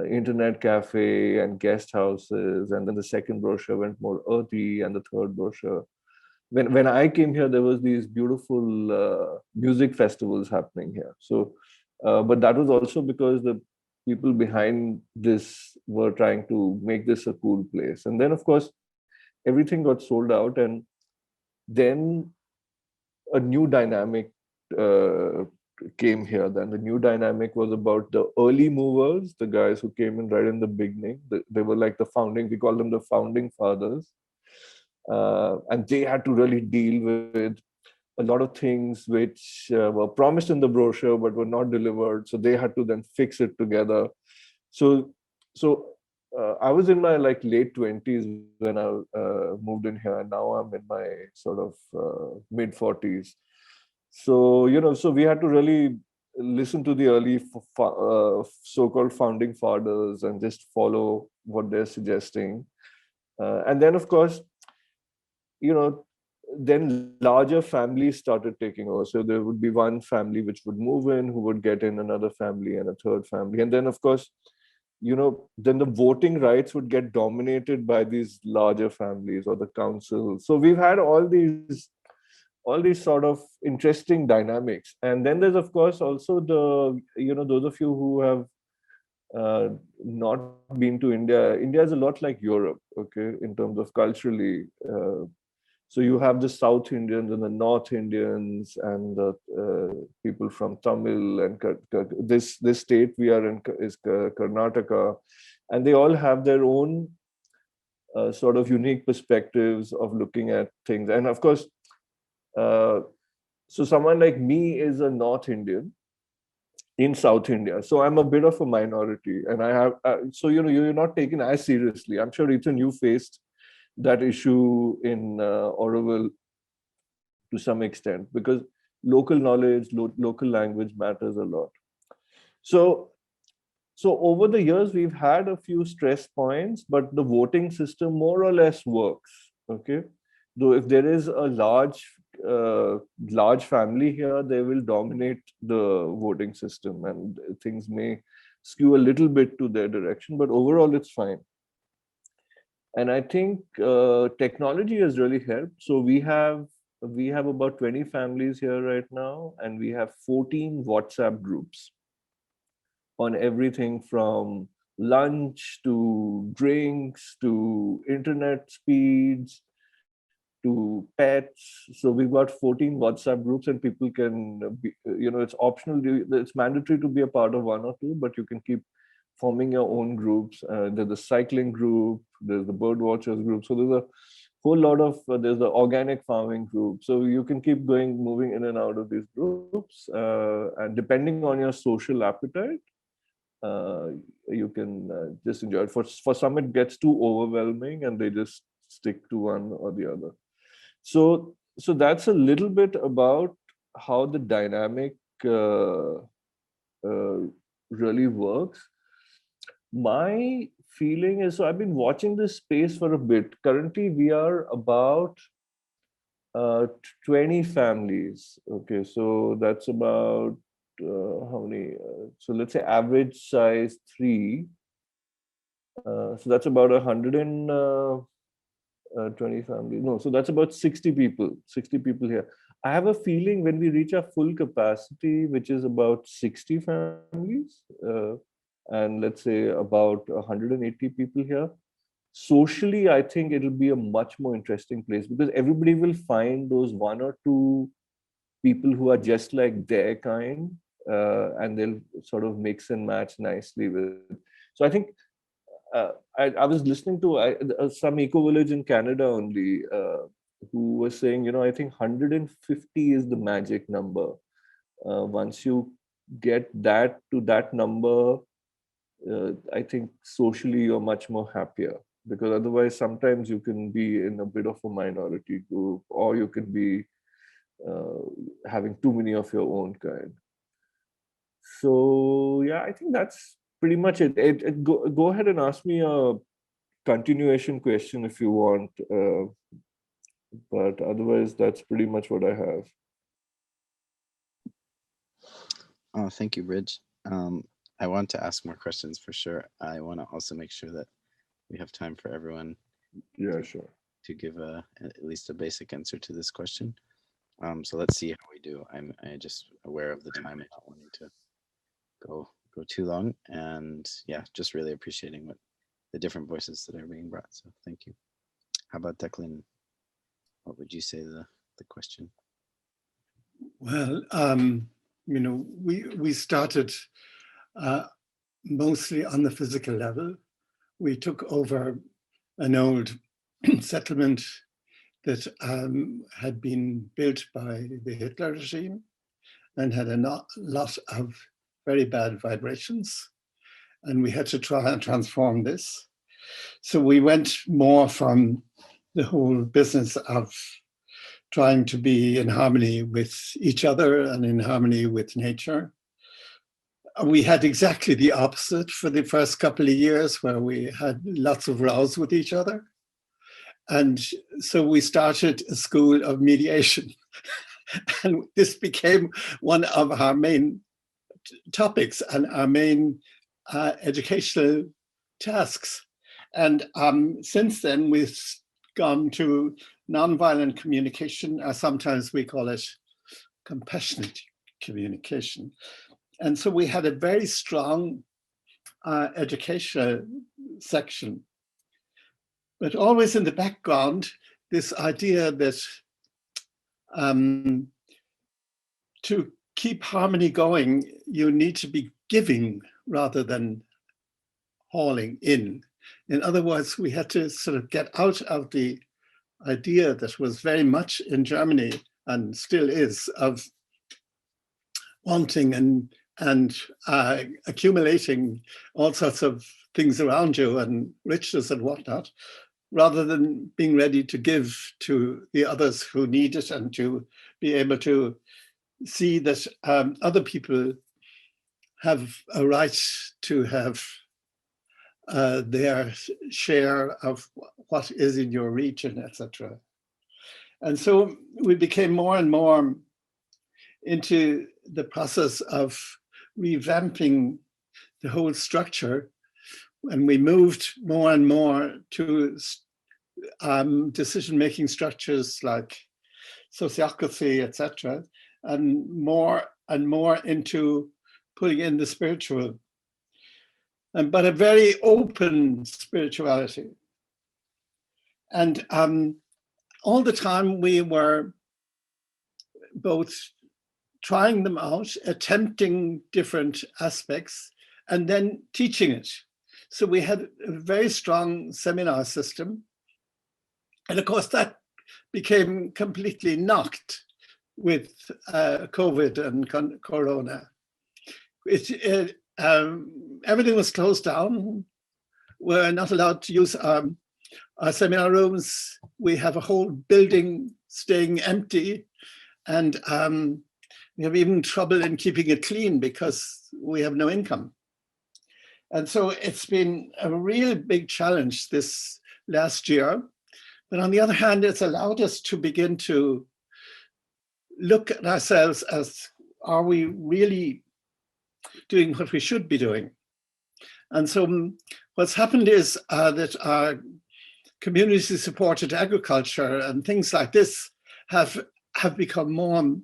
internet cafe and guest houses, and then the second brochure went more earthy, and the third brochure, when I came here, there was these beautiful music festivals happening here. So but that was also because the people behind this were trying to make this a cool place. And then of course everything got sold out, and then a new dynamic came here. Then the new dynamic was about the early movers, the guys who came in right in the beginning. They were like the founding, we call them the founding fathers. And they had to really deal with a lot of things which were promised in the brochure but were not delivered. So they had to then fix it together. So I was in my like late 20s when I moved in here, and now I'm in my sort of mid 40s. So, so we had to really listen to the early so-called founding fathers and just follow what they're suggesting. And then, of course, then larger families started taking over. So there would be one family which would move in, who would get in another family and a third family. And then, of course, then the voting rights would get dominated by these larger families or the council. So we've had all these sort of interesting dynamics. And then there's, of course, also the, those of you who have not been to India. India is a lot like Europe, okay, in terms of culturally. So you have the South Indians and the North Indians and the people from Tamil and this state we are in is Karnataka, and they all have their own sort of unique perspectives of looking at things. And of course, so someone like me is a North Indian in South India, so I'm a bit of a minority, and I have so you're not taken as seriously. I'm sure, Ethan, you faced that issue in Oroville to some extent, because local knowledge, local language matters a lot. So over the years, we've had a few stress points, but the voting system more or less works. Okay, though if there is a large family here, they will dominate the voting system, and things may skew a little bit to their direction, but overall it's fine. And I think technology has really helped. So we have about 20 families here right now, and we have 14 WhatsApp groups on everything from lunch to drinks to internet speeds to pets. So we've got 14 WhatsApp groups, and people can be, it's optional. It's mandatory to be a part of one or two, but you can keep forming your own groups. There's the cycling group, there's the bird watchers group. So there's a whole lot of, there's the organic farming group. So you can keep moving in and out of these groups. And depending on your social appetite, you can just enjoy it. For some, it gets too overwhelming and they just stick to one or the other. So that's a little bit about how the dynamic really works. My feeling is, so I've been watching this space for a bit. Currently, we are about 20 families. Okay, so that's about how many? So let's say average size 3. So that's about 120 families. No, so that's about 60 people. 60 people here. I have a feeling when we reach our full capacity, which is about 60 families, and let's say about 180 people here, socially, I think it'll be a much more interesting place, because everybody will find those 1 or 2 people who are just like their kind, and they'll sort of mix and match nicely with. So I think I was listening to some eco-village in Canada only, who was saying, I think 150 is the magic number. Once you get that to that number, I think socially you're much more happier, because otherwise sometimes you can be in a bit of a minority group, or you can be having too many of your own kind. So yeah, I think that's pretty much it. Go ahead and ask me a continuation question if you want, but otherwise that's pretty much what I have. Oh, thank you, Bridge. I want to ask more questions for sure. I want to also make sure that we have time for everyone. Yeah, sure. To give at least a basic answer to this question. So let's see how we do. I'm just aware of the time and not wanting to go too long. And yeah, just really appreciating the different voices that are being brought. So thank you. How about Declan? What would you say the question? Well, we started mostly on the physical level. We took over an old settlement that had been built by the Hitler regime and had a lot of very bad vibrations. And we had to try and transform this. So we went more from the whole business of trying to be in harmony with each other and in harmony with nature. We had exactly the opposite for the first couple of years, where we had lots of rows with each other. And so we started a school of mediation. And this became one of our main topics and our main educational tasks. And since then, we've gone to nonviolent communication, or sometimes we call it compassionate communication. And so we had a very strong educational section, but always in the background, this idea that to keep harmony going, you need to be giving rather than hauling in. In other words, we had to sort of get out of the idea that was very much in Germany and still is of wanting and accumulating all sorts of things around you and riches and whatnot, rather than being ready to give to the others who need it and to be able to see that other people have a right to have their share of what is in your region, etc. And so we became more and more into the process of revamping the whole structure, and we moved more and more to decision-making structures like sociocracy, etc., and more into putting in the spiritual, but a very open spirituality. And all the time we were both trying them out, attempting different aspects, and then teaching it. So we had a very strong seminar system. And of course, that became completely knocked with COVID and Corona. Everything was closed down. We're not allowed to use our seminar rooms. We have a whole building staying empty. And we have even trouble in keeping it clean because we have no income. And so it's been a real big challenge this last year. But on the other hand, it's allowed us to begin to look at ourselves as, are we really doing what we should be doing? And so what's happened is that our community-supported agriculture and things like this have become more,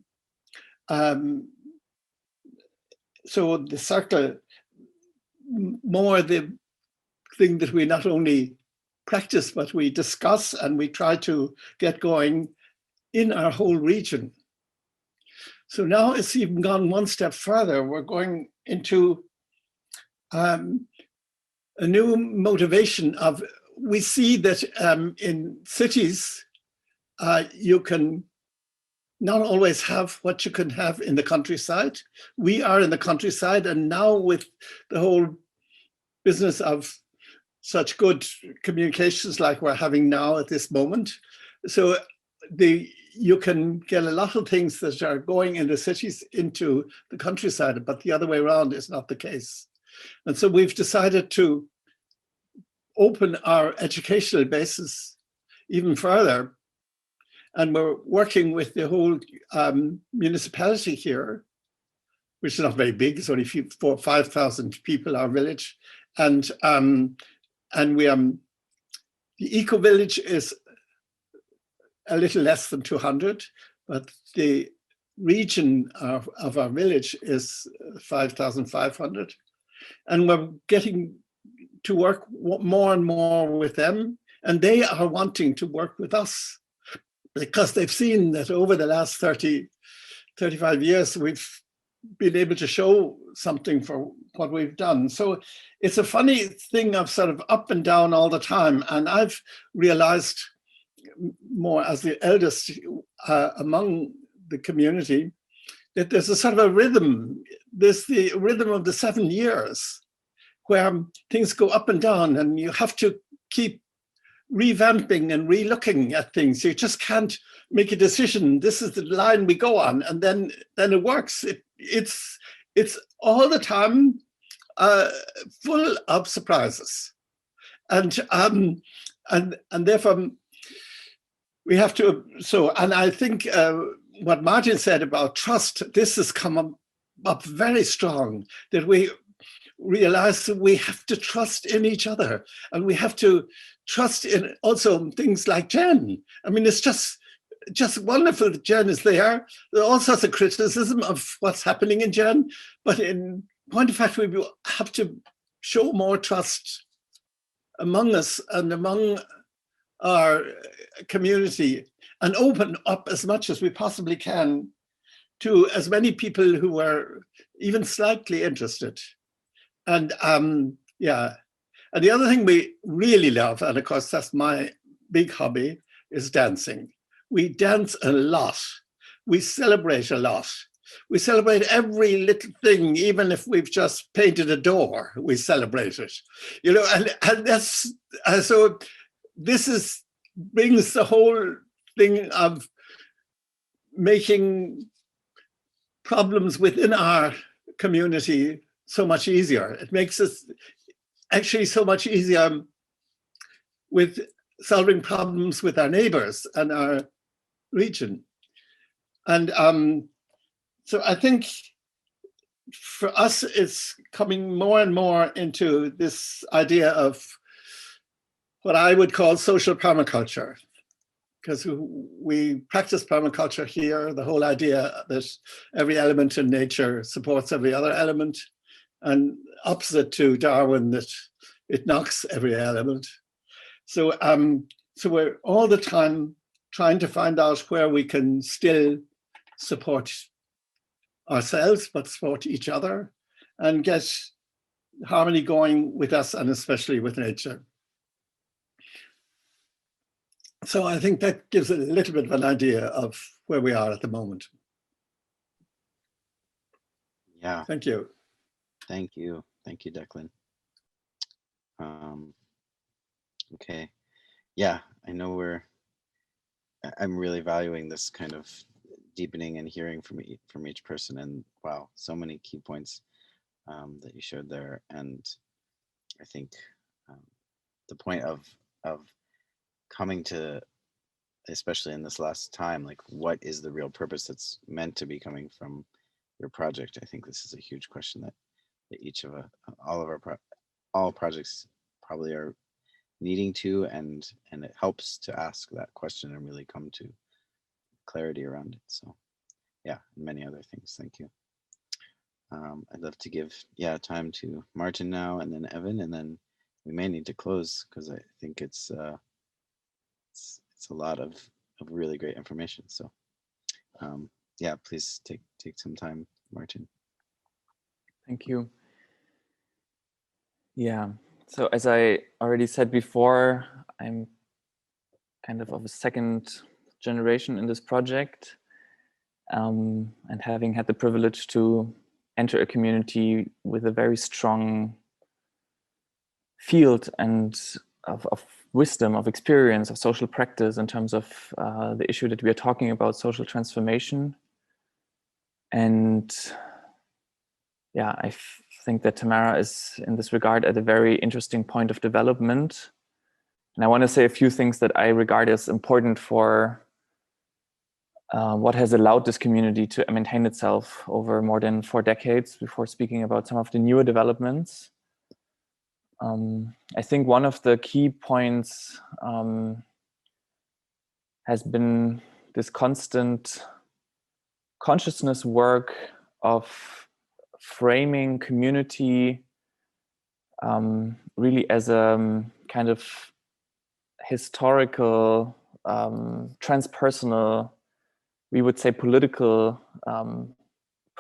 so the circle, more the thing that we not only practice, but we discuss and we try to get going in our whole region. So now it's even gone one step further. We're going into a new motivation of, we see that in cities, you can not always have what you can have in the countryside. We are in the countryside, and now with the whole business of such good communications like we're having now at this moment, so you can get a lot of things that are going in the cities into the countryside, but the other way around is not the case. And so we've decided to open our educational basis even further. And we're working with the whole municipality here, which is not very big. It's only 4,000 or 5,000 people, our village. And we the Ecovillage is a little less than 200, but the region of our village is 5,500. And we're getting to work more and more with them. And they are wanting to work with us because they've seen that over the last 30, 35 years, we've been able to show something for what we've done. So it's a funny thing of sort of up and down all the time. And I've realized more as the eldest among the community that there's a sort of a rhythm. There's the rhythm of the 7 years where things go up and down, and you have to keep revamping and re-looking at things. You just can't make a decision. This is the line we go on, and then it works. It's all the time full of surprises, and therefore we have to. So, and I think what Martin said about trust, this has come up very strong, that we realize that we have to trust in each other, and we have to trust in also things like Jen. I mean, it's just wonderful that Jen is there. There are all sorts of criticism of what's happening in Jen, but in point of fact, we have to show more trust among us and among our community, and open up as much as we possibly can to as many people who are even slightly interested. And yeah, and the other thing we really love, and of course that's my big hobby, is dancing. We dance a lot. We celebrate a lot. We celebrate every little thing, even if we've just painted a door, we celebrate it. You know, and that's, so this brings the whole thing of making problems within our community so much easier. It makes us actually so much easier with solving problems with our neighbors and our region. And so I think for us, it's coming more and more into this idea of what I would call social permaculture, because we practice permaculture here, the whole idea that every element in nature supports every other element, and opposite to Darwin, that it knocks every element. So, so we're all the time trying to find out where we can still support ourselves, but support each other, and get harmony going with us, and especially with nature. So I think that gives a little bit of an idea of where we are at the moment. Yeah. Thank you. Thank you. Thank you, Declan. Okay. Yeah, I know I'm really valuing this kind of deepening and hearing from each person, and wow, so many key points that you showed there. And I think the point of coming to, especially in this last time, like what is the real purpose that's meant to be coming from your project? I think this is a huge question that each of all projects probably are needing to, and it helps to ask that question and really come to clarity around it. So yeah, and many other things. Thank you. I'd love to give time to Martin now, and then Evan, and then we may need to close, because I think it's a lot of really great information. So yeah, please take some time, Martin. Thank you. Yeah, so as I already said before, I'm kind of a second generation in this project, and having had the privilege to enter a community with a very strong field and of wisdom, of experience, of social practice in terms of the issue that we are talking about, social transformation. And yeah, I think that Tamera is in this regard at a very interesting point of development. And I want to say a few things that I regard as important for what has allowed this community to maintain itself over more than 4 decades, before speaking about some of the newer developments. I think one of the key points has been this constant consciousness work of framing community really as a kind of historical, transpersonal, we would say political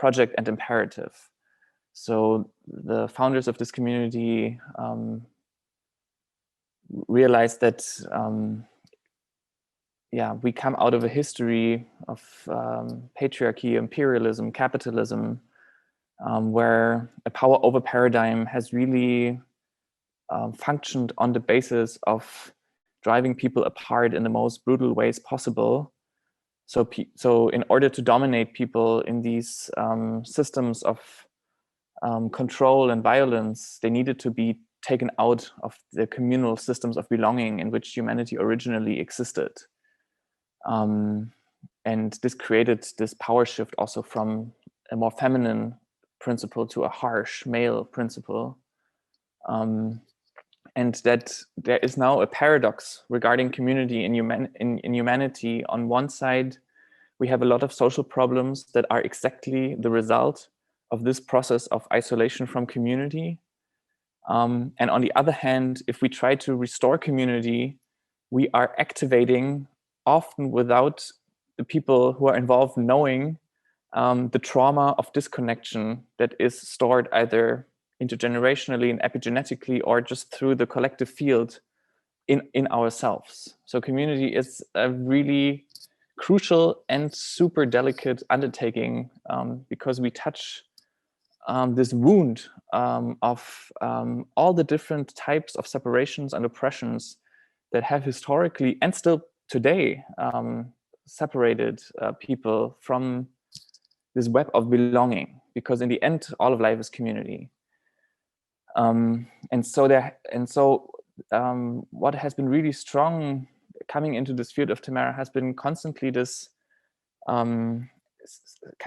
project and imperative. So the founders of this community realized that we come out of a history of patriarchy, imperialism, capitalism, where a power over paradigm has really functioned on the basis of driving people apart in the most brutal ways possible. So in order to dominate people in these systems of control and violence, they needed to be taken out of the communal systems of belonging in which humanity originally existed. And this created this power shift also from a more feminine principle to a harsh male principle. And that there is now a paradox regarding community in humanity. On one side, we have a lot of social problems that are exactly the result of this process of isolation from community. And on the other hand, if we try to restore community, we are activating, often without the people who are involved knowing, the trauma of disconnection that is stored either intergenerationally and epigenetically or just through the collective field in ourselves. So community is a really crucial and super delicate undertaking, because we touch this wound of all the different types of separations and oppressions that have historically and still today separated people from this web of belonging, because in the end, all of life is community. And so what has been really strong coming into this field of Tamera has been constantly this kind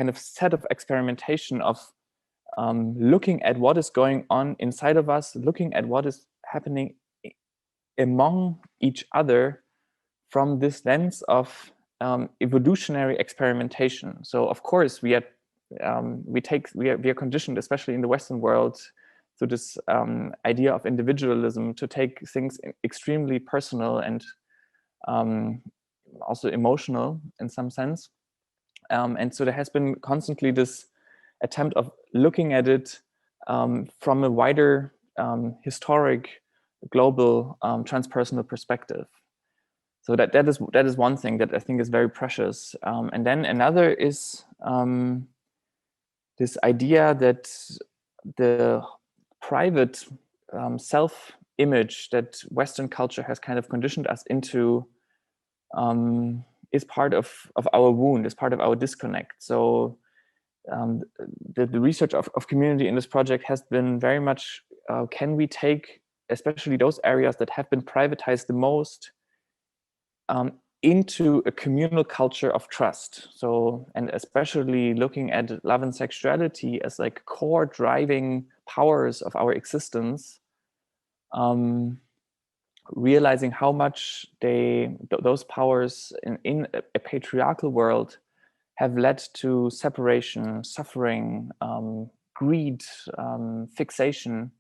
of set of experimentation of looking at what is going on inside of us, looking at what is happening among each other from this lens of evolutionary experimentation. So of course we are conditioned, especially in the Western world, to this idea of individualism, to take things extremely personal and also emotional in some sense. And so there has been constantly this attempt of looking at it from a wider historic, global, transpersonal perspective. So that is one thing that I think is very precious. And then another is this idea that the private self-image that Western culture has kind of conditioned us into is part of our wound, is part of our disconnect. So the research of community in this project has been very much, can we take especially those areas that have been privatized the most into a communal culture of trust. So, and especially looking at love and sexuality as like core driving powers of our existence, realizing how much those powers in a patriarchal world have led to separation, suffering, greed, fixation.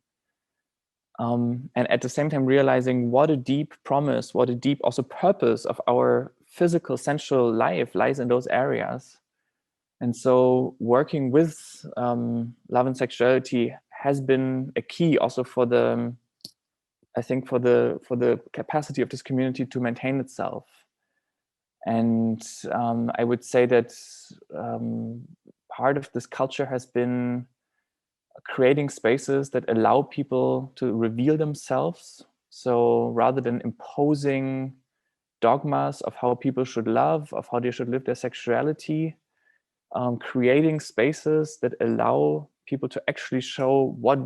And at the same time realizing what a deep promise, what a deep also purpose of our physical sensual life lies in those areas. And so working with love and sexuality has been a key also for the capacity of this community to maintain itself. And I would say that part of this culture has been creating spaces that allow people to reveal themselves. So rather than imposing dogmas of how people should love, of how they should live their sexuality, creating spaces that allow people to actually show what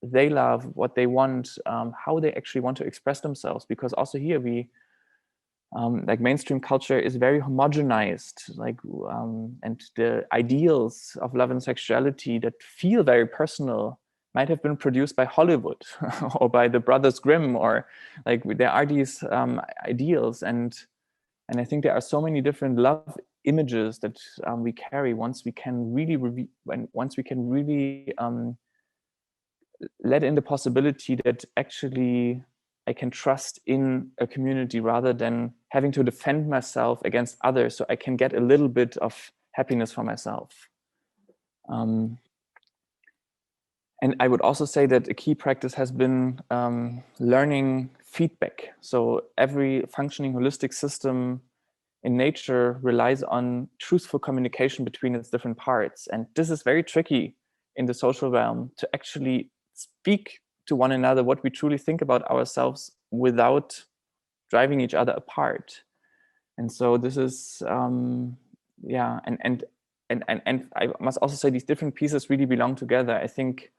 they love, what they want, how they actually want to express themselves. Because also here we, like mainstream culture is very homogenized, and the ideals of love and sexuality that feel very personal might have been produced by Hollywood or by the Brothers Grimm, or like there are these ideals, and I think there are so many different love images that we carry once we can really let in the possibility that actually I can trust in a community rather than having to defend myself against others, so I can get a little bit of happiness for myself. And I would also say that a key practice has been learning feedback. So every functioning holistic system in nature relies on truthful communication between its different parts. And this is very tricky in the social realm, to actually speak to one another what we truly think about ourselves without driving each other apart. And so this is, yeah, and I must also say these different pieces really belong together. I think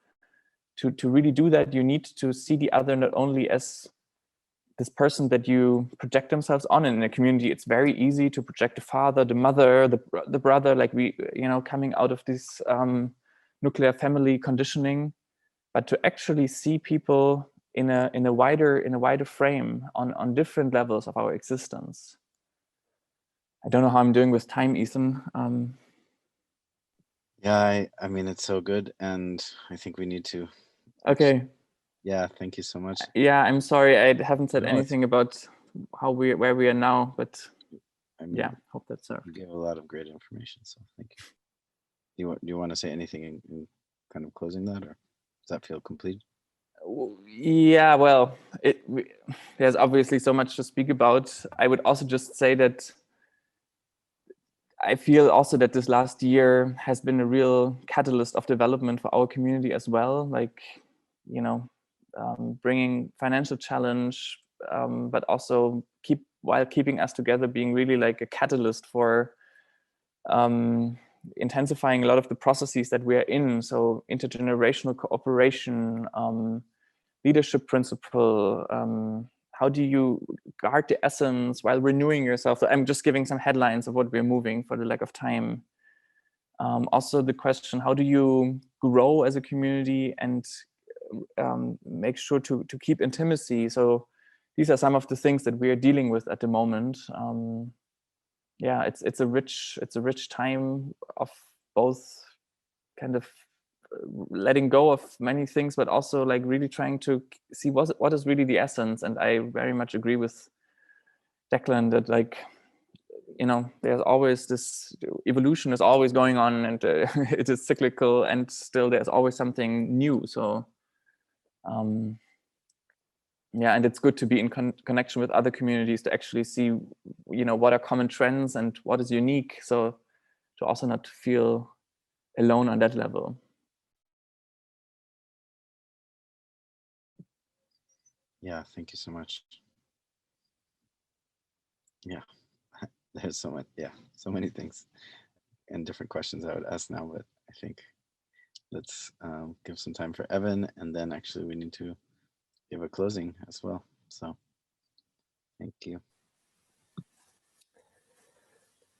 to really do that, you need to see the other not only as this person that you project themselves on. In a community, it's very easy to project the father, the mother, the brother, like we, coming out of this nuclear family conditioning, but to actually see people in a wider frame on different levels of our existence. I don't know how I'm doing with time, Ethan. Yeah, I mean, it's so good, and I think we need to. Okay. Yeah, thank you so much. Yeah, I'm sorry I haven't said anything about where we are now, but I mean, yeah, hope that's served. You gave a lot of great information, so thank you. Do you want to say anything in kind of closing that, or does that feel complete? Yeah, well, there's obviously so much to speak about. I would also just say that I feel also that this last year has been a real catalyst of development for our community as well. Like, bringing financial challenge, but also while keeping us together, being really like a catalyst for intensifying a lot of the processes that we are in. So intergenerational cooperation, leadership principle, how do you guard the essence while renewing yourself? So I'm just giving some headlines of what we're moving for the lack of time. Also the question, how do you grow as a community and make sure to keep intimacy? So these are some of the things that we are dealing with at the moment. Yeah, it's a rich time of both kind of letting go of many things, but also like really trying to see what is really the essence. And I very much agree with Declan that, like, there's always this evolution is always going on, and it is cyclical, and still there's always something new. So yeah, and it's good to be in connection with other communities to actually see, what are common trends and what is unique. So to also not feel alone on that level. Yeah, thank you so much. Yeah, there's so many things and different questions I would ask now, but I think let's give some time for Evan, and then actually we need to give a closing as well. So thank you.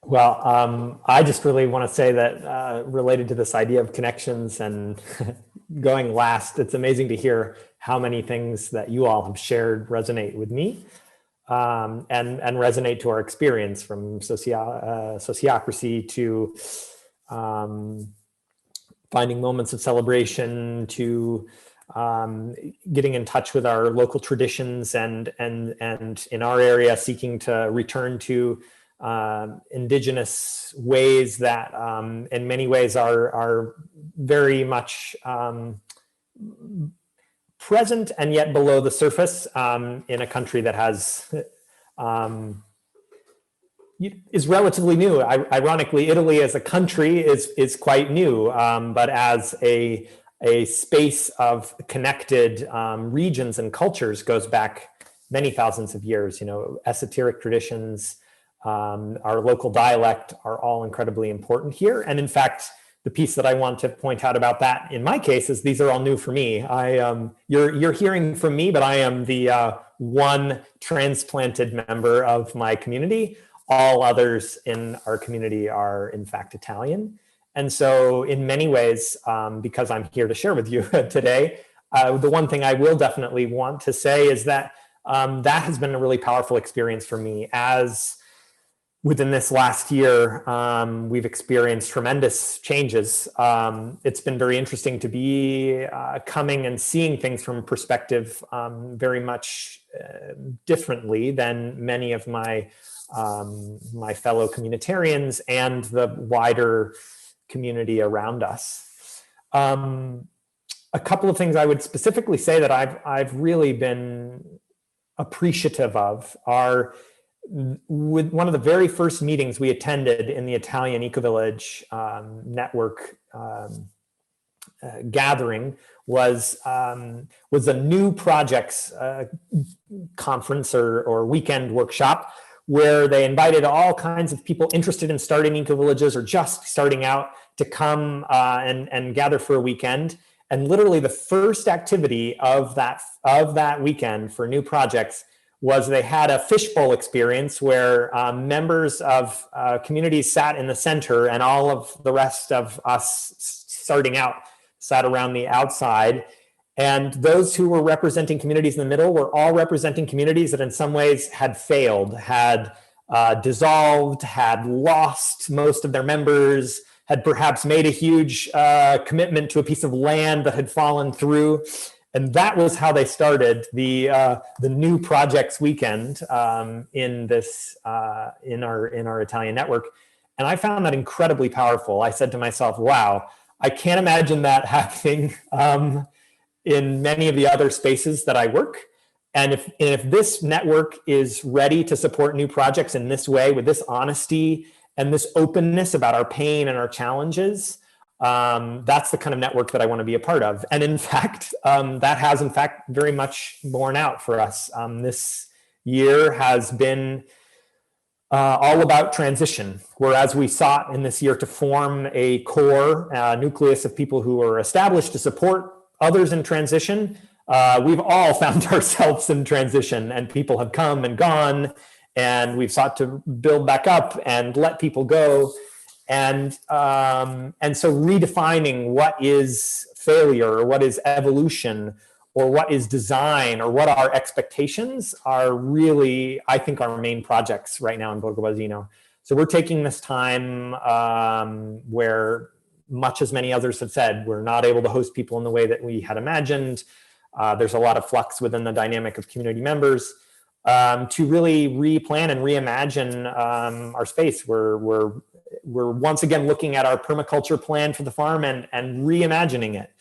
Well, I just really want to say that related to this idea of connections and going last, it's amazing to hear how many things that you all have shared resonate with me and resonate to our experience, from sociocracy to finding moments of celebration to getting in touch with our local traditions and in our area seeking to return to indigenous ways that in many ways are very much present and yet below the surface in a country that has is relatively new. Ironically, Italy as a country is quite new, but as a space of connected regions and cultures goes back many thousands of years. Esoteric traditions, our local dialect are all incredibly important here. And in fact, the piece that I want to point out about that in my case is these are all new for me. You're hearing from me, but I am the one transplanted member of my community. All others in our community are in fact Italian. And so in many ways, because I'm here to share with you today, the one thing I will definitely want to say is that that has been a really powerful experience for me. As within this last year, we've experienced tremendous changes. It's been very interesting to be coming and seeing things from a perspective very much differently than many of my fellow communitarians and the wider community around us. A couple of things I would specifically say that I've really been appreciative of are with one of the very first meetings we attended in the Italian Ecovillage network gathering was a new projects conference or weekend workshop where they invited all kinds of people interested in starting ecovillages or just starting out to come and gather for a weekend. And literally the first activity of that weekend for new projects was they had a fishbowl experience where members of communities sat in the center and all of the rest of us starting out sat around the outside. And those who were representing communities in the middle were all representing communities that in some ways had failed, had dissolved, had lost most of their members, had perhaps made a huge commitment to a piece of land that had fallen through. And that was how they started the new projects weekend in our Italian network. And I found that incredibly powerful. I said to myself, wow, I can't imagine that happening in many of the other spaces that I work. And if this network is ready to support new projects in this way, with this honesty and this openness about our pain and our challenges, that's the kind of network that I want to be a part of. And in fact, that has in fact very much borne out for us. This year has been all about transition, whereas we sought in this year to form a core nucleus of people who are established to support others in transition. We've all found ourselves in transition, and people have come and gone, and we've sought to build back up and let people go. And so redefining what is failure or what is evolution or what is design or what our expectations are really, I think, our main projects right now in Borgo Basino. So we're taking this time where, much as many others have said, we're not able to host people in the way that we had imagined. There's a lot of flux within the dynamic of community members to really replan and reimagine our space. We're once again looking at our permaculture plan for the farm and reimagining it.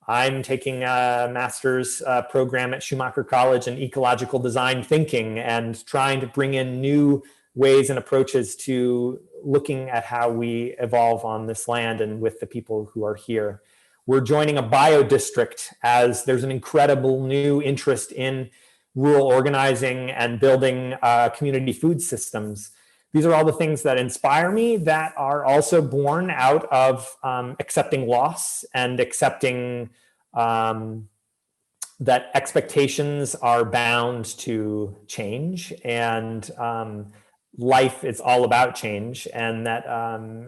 I'm taking a master's program at Schumacher College in ecological design thinking and trying to bring in new ways and approaches to looking at how we evolve on this land and with the people who are here. We're joining a bio district as there's an incredible new interest in rural organizing and building community food systems. These are all the things that inspire me that are also born out of accepting loss and accepting that expectations are bound to change, and life is all about change, and that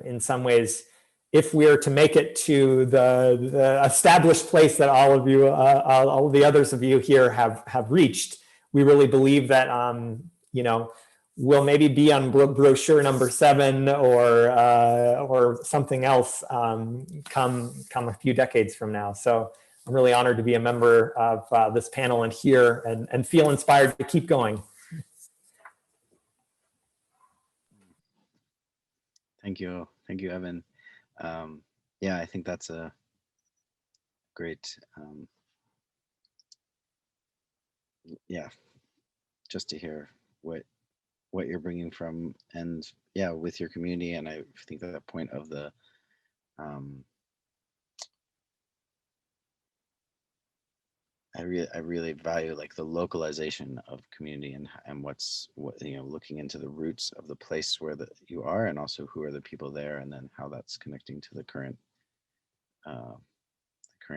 in some ways, if we are to make it to the established place that all of you, all of the others of you here have reached, we really believe that we'll maybe be on brochure number 7 or something else come a few decades from now. So I'm really honored to be a member of this panel and here and feel inspired to keep going. Thank you, Evan. Yeah, I think that's a great, yeah, just to hear what you're bringing from, and yeah, with your community. And I think that point of the I really value like the localization of community and what looking into the roots of the place where you are, and also who are the people there, and then how that's connecting to the current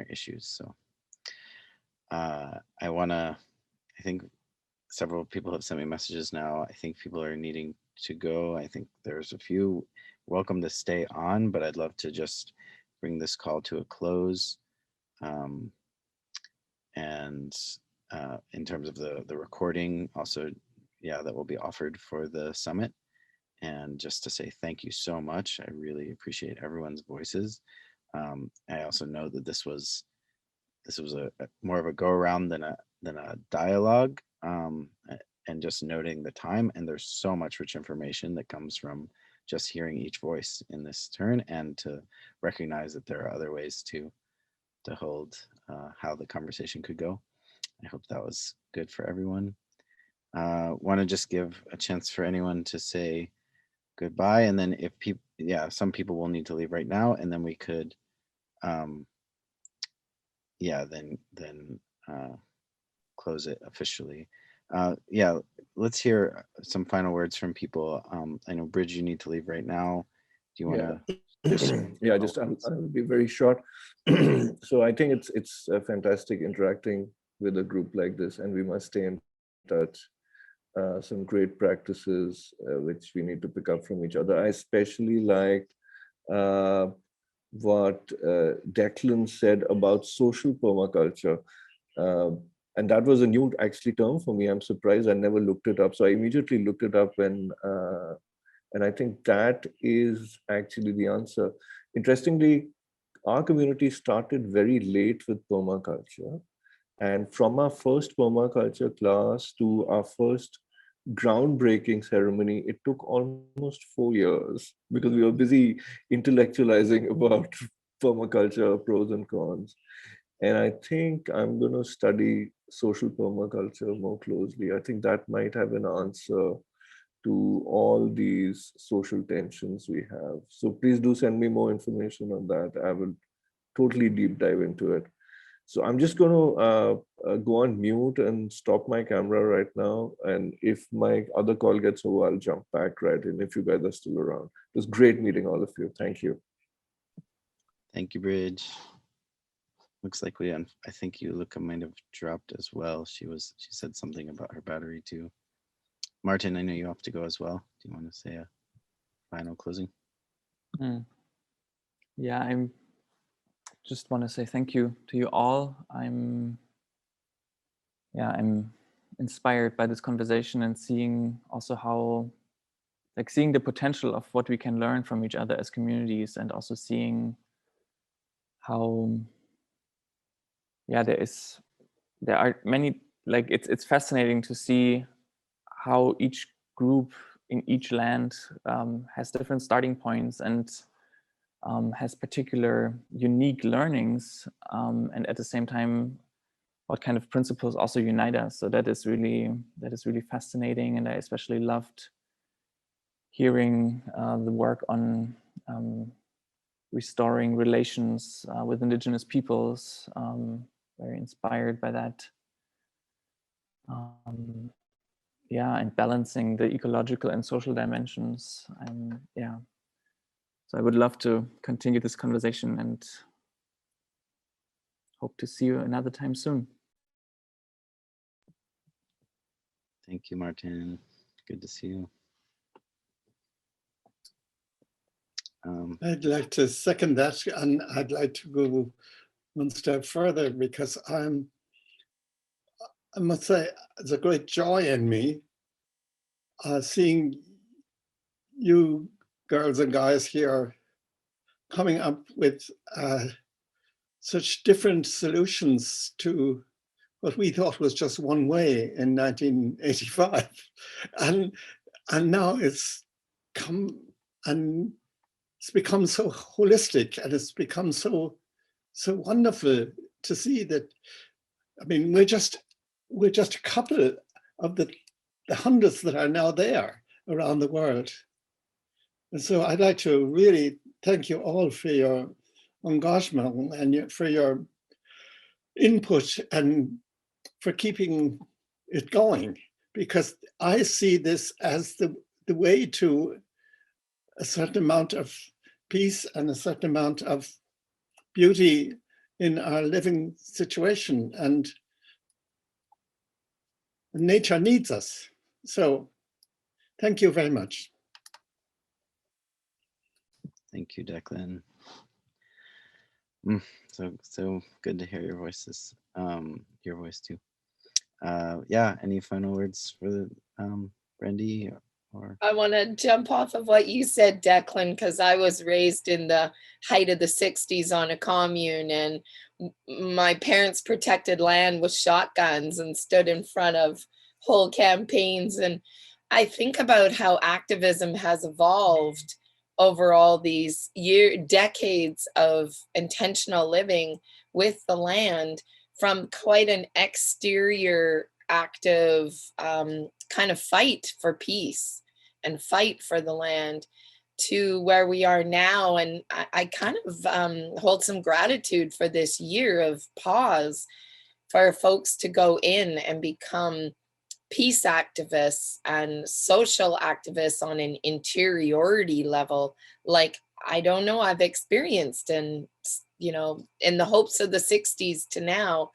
issues. So I think several people have sent me messages now. I think people are needing to go. I think there's a few welcome to stay on, but I'd love to just bring this call to a close. And in terms of the recording, also, yeah, that will be offered for the summit. And just to say thank you so much. I really appreciate everyone's voices. I also know that this was a more of a go around than a dialogue. And just noting the time, and there's so much rich information that comes from just hearing each voice in this turn, and to recognize that there are other ways to hold how the conversation could go. I hope that was good for everyone. Want to just give a chance for anyone to say goodbye, and then if people, some people will need to leave right now, and then we could, then close it officially. Let's hear some final words from people. I know, Bridge, you need to leave right now. Do you want to? Yeah, I'll be very short. So I think it's fantastic interacting with a group like this, and we must stay in touch. Some great practices which we need to pick up from each other. I especially liked what Declan said about social permaculture. And that was a new actually term for me. I'm surprised I never looked it up. So I immediately looked it up, and I think that is actually the answer. Interestingly, our community started very late with permaculture. And from our first permaculture class to our first groundbreaking ceremony, it took almost 4 years because we were busy intellectualizing about permaculture, pros and cons. And I think I'm going to study social permaculture more closely. I think that might have an answer to all these social tensions we have. So please do send me more information on that. I will totally deep dive into it. So I'm just going to go on mute and stop my camera right now. And if my other call gets over, I'll jump back right in if you guys are still around. It was great meeting all of you. Thank you. Thank you, Bridge. Looks like I think Luca might have dropped as well. She said something about her battery too. Martin, I know you have to go as well. Do you want to say a final closing? Yeah, I just want to say thank you to you all. I'm inspired by this conversation and seeing also seeing the potential of what we can learn from each other as communities, and also seeing how there are many, it's fascinating to see how each group in each land has different starting points and has particular unique learnings, and at the same time what kind of principles also unite us. So that is really fascinating, and I especially loved hearing the work on restoring relations with indigenous peoples. Very inspired by that. And balancing the ecological and social dimensions. So I would love to continue this conversation and hope to see you another time soon. Thank you, Martin. Good to see you. I'd like to second that, and I'd like to go one step further, because I must say, it's a great joy in me seeing you girls and guys here coming up with such different solutions to what we thought was just one way in 1985. And now it's become so holistic, and it's become so wonderful to see that. I mean, we're just a couple of the hundreds that are now there around the world. And so I'd like to really thank you all for your engagement and for your input and for keeping it going, because I see this as the way to a certain amount of peace and a certain amount of beauty in our living situation, and nature needs us. So thank you very much. Thank you, Declan. So good to hear your voices, your voice too. Any final words for Brandy? Or I want to jump off of what you said, Declan, because I was raised in the height of the 60s on a commune, and my parents protected land with shotguns and stood in front of whole campaigns. And I think about how activism has evolved over all these decades of intentional living with the land, from quite an exterior active kind of fight for peace and fight for the land, to where we are now. And I kind of hold some gratitude for this year of pause, for folks to go in and become peace activists and social activists on an interiority level, like I don't know I've experienced. And in the hopes of the 60s to now,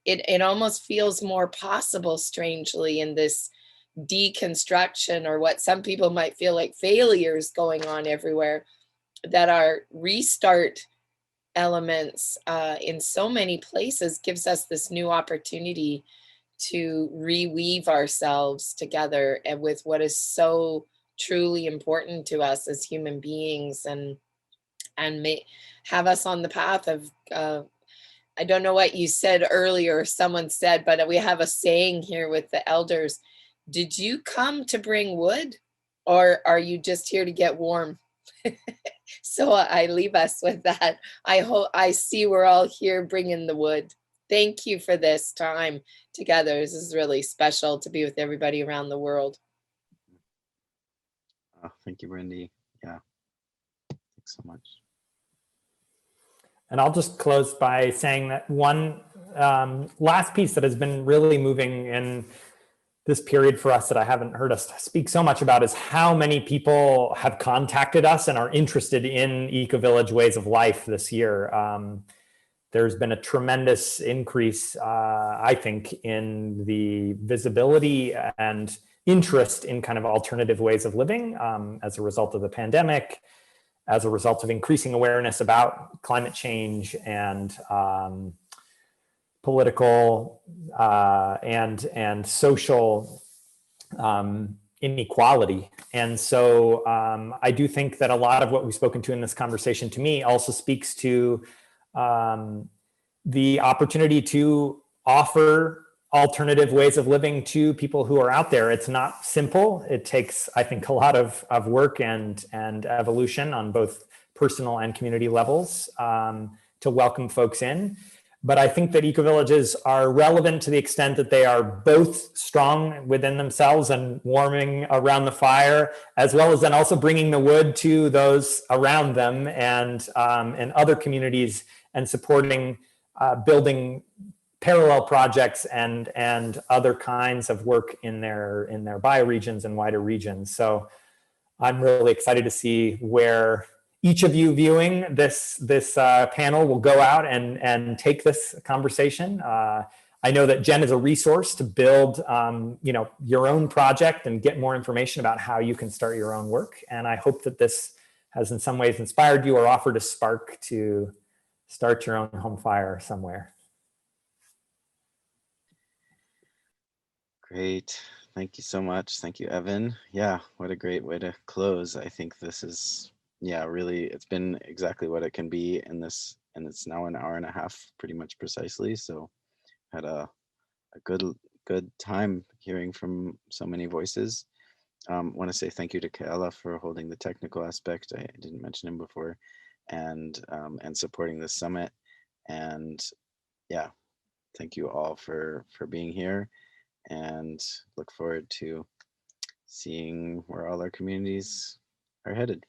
it almost feels more possible, strangely, in this deconstruction, or what some people might feel like failures going on everywhere, that our restart elements in so many places gives us this new opportunity to reweave ourselves together and with what is so truly important to us as human beings, and have us on the path of I don't know what you said earlier, someone said, but we have a saying here with the elders: did you come to bring wood, or are you just here to get warm? So I leave us with that. I see we're all here bringing the wood. Thank you for this time together. This is really special to be with everybody around the world. Oh, thank you, Brandy. Yeah, thanks so much. And I'll just close by saying that one last piece that has been really moving in this period for us, that I haven't heard us speak so much about, is how many people have contacted us and are interested in eco-village ways of life this year. There's been a tremendous increase, I think, in the visibility and interest in kind of alternative ways of living as a result of the pandemic, as a result of increasing awareness about climate change and political and social inequality. And so I do think that a lot of what we've spoken to in this conversation, to me, also speaks to the opportunity to offer alternative ways of living to people who are out there. It's not simple. It takes, I think, a lot of work and evolution on both personal and community levels to welcome folks in. But I think that ecovillages are relevant to the extent that they are both strong within themselves and warming around the fire, as well as then also bringing the wood to those around them and other communities, and supporting building parallel projects and other kinds of work in their bioregions and wider regions. So I'm really excited to see where each of you viewing this panel will go out and take this conversation. I know that Jen is a resource to build your own project and get more information about how you can start your own work. And I hope that this has in some ways inspired you or offered a spark to start your own home fire somewhere. Great. Thank you so much. Thank you, Evan. Yeah, what a great way to close. I think this is, really, it's been exactly what it can be in this, and it's now an hour and a half, pretty much precisely. So had a good time hearing from so many voices. Want to say thank you to Keala for holding the technical aspect. I didn't mention him before, and supporting this summit. And yeah, thank you all for being here, and look forward to seeing where all our communities are headed.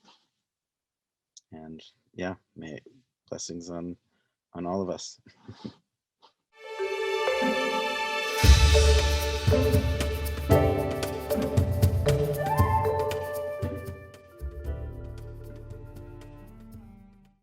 And yeah, may blessings on all of us.